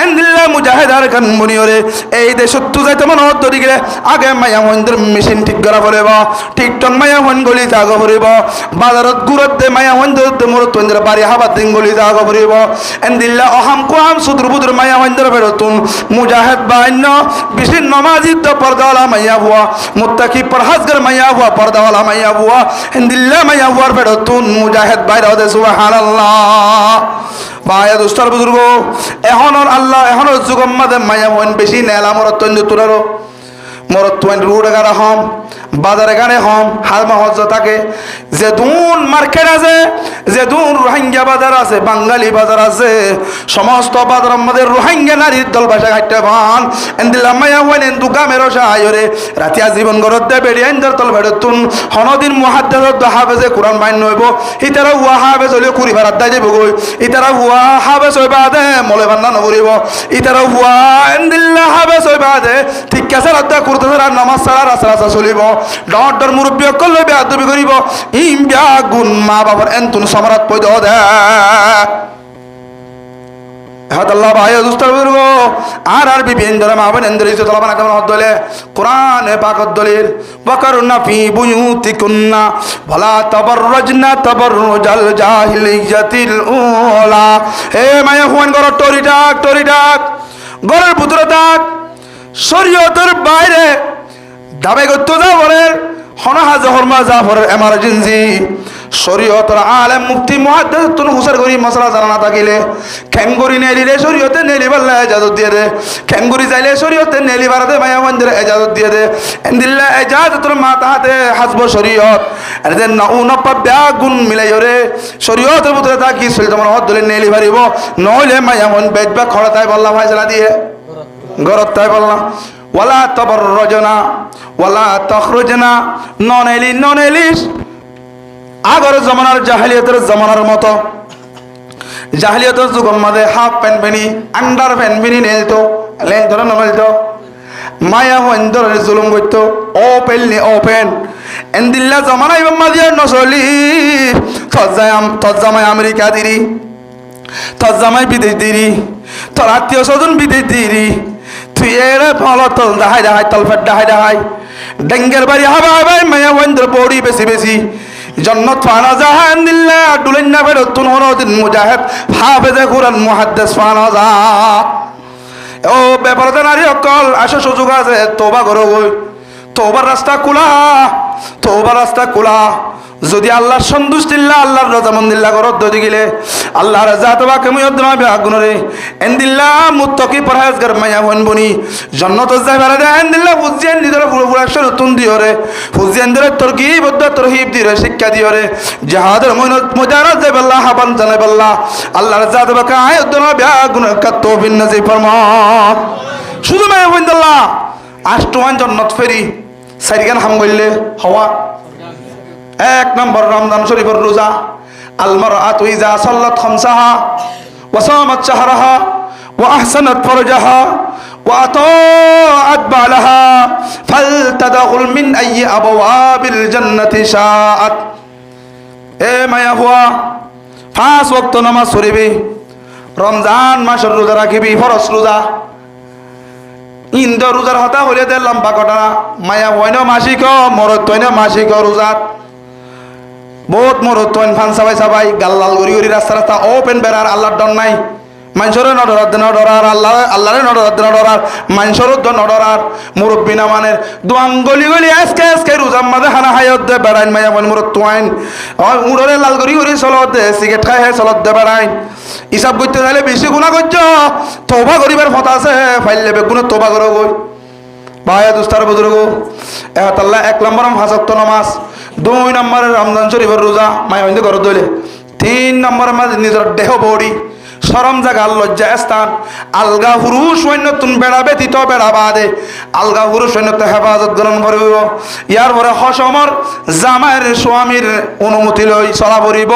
এন্দিল্লা মুজাহিদার খান বনিয়রে এই দেশ সত্যি যাইতে মনে হতো দিকে আগে মায়া হইন্দের মেশিন ঠিক করা পড়িব টিকটক মায়া হইন গলি জাগা পড়িব বাজারত গুরত দে মায়া হইন্দের মরত হইন্দের বাড়ি হাবাত দিন গলি জাগা পড়িব এন্দিল্লা অহাম কোহাম সুদুর বুদুর মায়া হইন্দের বেরতুন মুজাহিদ বাহিন্য বিশিন নমাজিদ পর্দাওয়ালা মাইয়া হুয়া মুত্তাকি পরহেজগার মাইয়া হুয়া পর্দাওয়ালা মাইয়া হুয়া এন্দিল্লা মাইয়া হুয়ার বেরতুন মুজাহিদ বাইরে দে সুবহানাল্লাহ ভাইয়া দোস্তার বুজুর্গ এখনর আল্লাহ এখনর যুগম মাদে মায়া হইন বেশি নেলা মরত তৈন তুরারো মরত তৈন রুড গাড়া হম বাজারে গানে হম হালমা হজ্জ থাকে যে দুন মার্কেট আছে যে দুন রোহিঙ্গা বাজার আছে বাঙালি বাজার আছে সমস্ত বাজার আমাদের রোহিঙ্গা নারীর দল ভাষা ঘাটতে ভান এন্দিল্লা মায়া হইন এন্দু গামের সাহায্যরে রাতিয়া জীবন গরত দে বেড়ি এন্দার তল বেড়তুন হনদিন মুহাদ্দিস হাফেজে কোরআন বাইন নইব ইতারা হুয়া হাফেজ হলে কুড়ি ভাড়াত দাই যাইব গই ইতারা হুয়া হাফেজ হইবা দে মলে বান্না নকরিব ইতারা হুয়া এন্দিল্লা হাফেজ হইবা দে ঠিক আছে রাত করতে নামাজ ছাড়া রাস্তা চলিব ডর ডর মুরব্বী অকল লইবে আদবি করিব ইম বিয়া গুণ মা বাবার এন্তুন সমরাত পয়দ দে হাদাল্লাহ ভাই দুস্তার বুজুর্গ আর বিপিন ধরে মা বোন এন্দ্র ইজ্জত লাভানা কেমন হদলে কোরআনে পাকত দলিল ওয়াকারুনা ফি বুয়ুতিকুন্না ওয়ালা তাবাররাজনা তাবাররুজাল জাহিলিয়াতিল উলা হে মায়া হুয়ান গর টরি ডাক গরের ভিতরে ডাক শরীয়তের বাইরে দাবে করতে যাবরের হনহা জহরমা জাফরের এমার্জেন্সি শরীয়তের আলেম মুফতি মুহাদ্দিস তুন হুসার করি মশলা জানা না থাকিলে খেঙ্গুরি নেলিলে শরীয়তে নেলি বললে ইজাজত দিয়ে দে খেঙ্গুরি যাইলে শরীয়তে নেলি বারাতে মায়া মন্দিরে ইজাজত দিয়ে দে এন্দিল্লা ইজাজতের মাথা হাতে হাসব শরীয়ত এতে নাউন পাব্যা গুণ মিলাই রে শরীয়তের ভিতরে থাকি সলিত মন হদ দলে নেলি পারিব নইলে মায়া মন বেজবা খড়াতাই বললা ফায়সালা দিয়ে গরত তাই বললাম ওয়ালা তাবাররাজনা ওয়ালা তাখরুজনা ননেলিস আগর জমানার জাহেলিয়াতের জমানার মতো জাহেলিয়াতের যুগের মধ্যে হাফ প্যান্ট বেনি আন্ডার প্যান্ট বেনি নেই তো লেন ধরে নমেল তো মায়া হইন ধরে জুলুম করতো ওপেন নি ওপেন এন্দিল্লা জমানা ইমাম মাদিয়ার নসলি তজ্জামাই আমেরিকা দিরি তজ্জামাই বিদেশ দিরি তোর আত্মীয় স্বজন বিদেশ দিরি তুই এর ফল তল ডাহাই তলফেট ডাহাই ডেঙ্গের বাড়ি হাবা হাবাই মায়া ওয়েন্দ্র বড়ি বেশি জন্নত ফানা জাহান দিল্লা ডুলেন্না বেরতুন হরদিন মুজাহিদ হাফেজে কুরআন মুহাদ্দিস ফানা যা ও ব্যাপারতে নারী অকল আসো সুযোগ আছে তওবা করো গই তওবার রাস্তা খোলা যদি আল্লাহর সন্তুষ্টিল্লা আল্লাহর রজামন্দিল্লা করত দদি গিলে আল্লাহর জাতবা কেমুয়ত নবে আগুনরে এন্দিল্লা মুত্তাকি পরহেজগার মায়া হন বনি জান্নাত যাইবারে দে এন্দিল্লা ফুজিয়ান দিদরে পুরো নতুন দিওরে ফুজিয়ান দিরে তরকিব তরহিব দিরে শিক্ষা দিওরে জিহাদের মুজারাত যাইবাল্লাহ হাবান জানাইবাল্লাহ আল্লাহর জাতবা কায়ত নবে আগুন কাতো বিন নজি ফরমা শুধু মায়া হইন্দাল্লাহ আষ্টমান জান্নাত ফেরি সাইরিগান হাম গইলে হওয়া এক নম্বর রমজান শরীফের রোজা আল মারআতু ইযা সাল্লাত খামসাহা ওয়া সামাত শাহরাহা ওয়া আহসানাত ফারজাহা ওয়া আতাআত বালাহা ফালতাদখুল মিন আইয়ি আবওয়াবিল জান্নাতি শাআত এ মায়া হুয়া পাঁচ ওয়াক্ত নামাজ পড়িবি রমজান মাসের রোজা রাখিবি ফরজ রোজা ইন্দ রোজার হতা হইলে দে লম্বা কটা মায়া হইন মাসিক মরত হইন মাসিক রোজাত বহুত মরত হইন ফান সাবাই গাল্লাল গরি রাস্তা ওপেন বেড়ার আল্লাহর ডর নাই মানুষের নডরার আল্লাহরে নডরার মানুষের নডরার মুরব্বী না মানের দোয়াং গলি আজকে রোজার মাঝে হানা হায়ত দে বেড়াইন মায়া মন মুরত তোয়াইন উড়রে লাল গরি চলত দে সিগারেট খাই চলত দে বেড়াইন হিসাব করতে চাইলে বেশি গুণা করছ তওবা করিবার কথা আছে ফাইলে বেগুনে তওবা করো গই ভাইয়া দুস্তার বুজুর্গ আল্লাহ এক নম্বর হাজার নামাজ 2 নম্বরে রমজান শরীফের রোজা মায়া হইতে ঘর দইলে 3 নম্বর মাঝে নিজের দেহ বডি শরম জাগা লজ্জা স্থান আলগা পুরুষ সৈন্যতুন বেড়া ব্যতীত বেড়া বাদে আলগা পুরুষ সৈন্যত হেফাজত গ্রহণ করিব ইয়ার পরে হসমর জামাইয়ের স্বামীর অনুমতি লই চলা পড়িব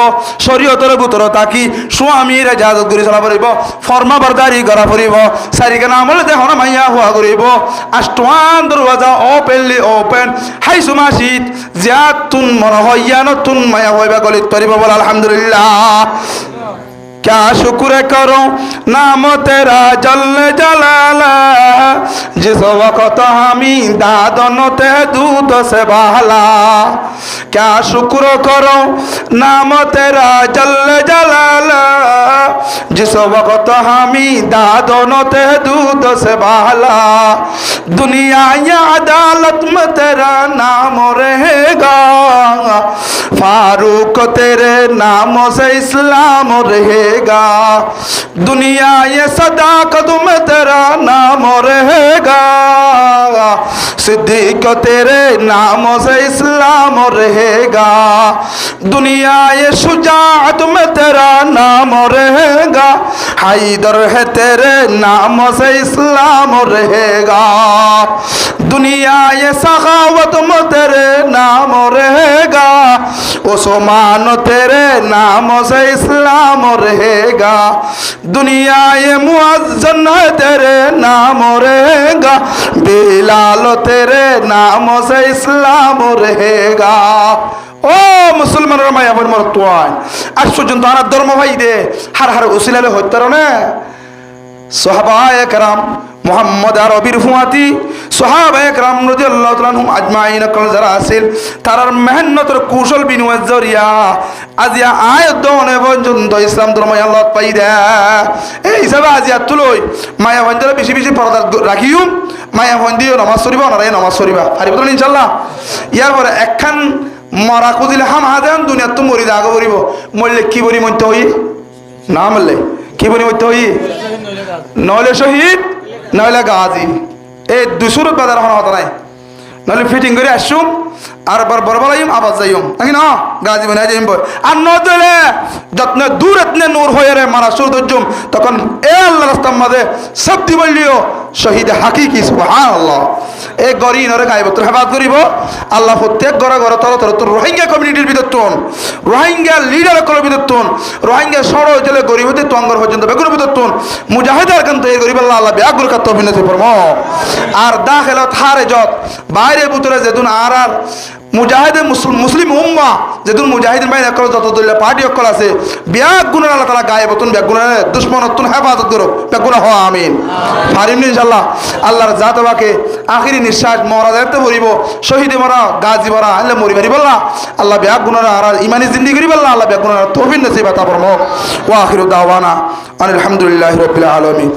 শরীয়তের ভিতরে থাকি স্বামীর ইজাজত করে চলা পড়িব ফরমা বরদারি করা পড়িব চারিখানা আমল দেখুন মাইয়া হওয়া করিব আষ্টমান দরওয়াজা ওপেনলি ওপেন হাই সুমাশিত জিয়াতুন মন হইয়ানতুন মায়া হইবা গলিত করিব বল আলহামদুলিল্লাহ क्या शुक्र करो नाम तेरा जल जलाला जिस वक्त हमी दादन ते दूध से बहला क्या शुक्र करो नाम तेरा जल जलाला जिस वक्त हमी दादन ते दूध से बहला दुनिया या अदालत में तेरा नाम रहेगा फारूक तेरे नाम से इस्लाम रहेगा दुनिया ये सदाकत में तेरा नाम रहेगा सिद्दीक तेरे नाम से इस्लाम रहेगा दुनिया ये शुजाअत में तेरा नाम रहेगा हैदर है तेरे नाम से इस्लाम रहेगा दुनिया ये सखावत में तेरे नाम रहेगा उस्मान तेरे नाम से इस्लाम रहेगा दुनिया ये मुअज्जन है तेरे नाम रहेगा बिलाल तेरे नाम से इस्लाम रहेगा ও মুসলমানের মায়া বল মরতুয়ান আজ পর্যন্ত আনার ধর্ম ভাই দে হার হার উসিলালে হত্যার না সাহাবায়ে কেরাম মুহাম্মদ আরবির ফুয়াতি সাহাবায়ে কেরাম রাদিয়াল্লাহু তাআলা আনহুম আজমাইন কল যারা আছিল তারার মেহনতের কৌশল বিনিময় জরিয়া আজিয়া আয়াত দনে পর্যন্ত ইসলাম ধর্ম আল্লাহ পাই দে এই হিসাবে আজিয়া তুলই মায়া বন্ধরা বেশি বেশি পর্দা রাখিও মায়া বন্দিও নামাজ পড়িবা না নামাজ পড়িবা পারিব তো ইনশাআল্লাহ ইয়ার পরে একখান মরা কুদিলে হাম হাজান দুনিয়া তো মরি দাগ করিব মরলে কি বলি মরতে হই না মরলে কি বলি মরতে হই নইলে শহীদ নইলে গাজী এই দুসুরত বাজার হওয়া হতো নাই নইলে ফিটিং করে আসুম আর বরবলাইম আবাজ যাইম নাকি না গাজী বানাই যাইম আর নদলে যত্ন দূর এতনে নূর হয়ে রে মারা সুরদজম তখন এ আল্লাহ রাস্তার মাঝে শব্দি বললিও শহীদ হাকিকি সুবহানাল্লাহ এই গরি নরে গায়বত হেফাজত করিব আল্লাহ প্রত্যেক ঘরে ঘরে তর রোহিঙ্গা কমিউনিটির ভিতরতন রোহিঙ্গা লিডার কল ভিতরতন রোহিঙ্গা সর জেলে গরিবতে তঙ্গর পর্যন্ত বেগুর ভিতরতন মুজাহিদার কান্ত এই গরিব আল্লাহ ব্যাগুর কাত অভিনতি ফরমা আর দাখিলত হারে যত বাইরে ভিতরে যেদিন আর মুজাহিদ মুসলিম উম্মা যেদিন মুজাহিদিন বাইরে কল যত দলীয় পার্টি অকল আছে ব্যাগ গুণের আল্লাহ তাআলা গায়বতন ব্যাগ গুণের দুশমনতন হেফাজত করো ব্যাগ গুণ হওয়া আমিন পারিম ইনশাআল্লাহ আল্লাহর জাত বাকে আখিরি নিঃশ্বাস মরা যাইতে পড়িব শহীদে মরা গাজী মরা আল্লাহ মরি বাড়ি বললা আল্লাহ ব্যাগ গুণের আর ইমানি জিন্দেগি করি বললা আল্লাহ ব্যাগ গুণের তৌফিক নসিব আতা ফরমাও ওয়া আখিরু দাওয়ানা আলহামদুলিল্লাহি রাব্বিল আলামিন।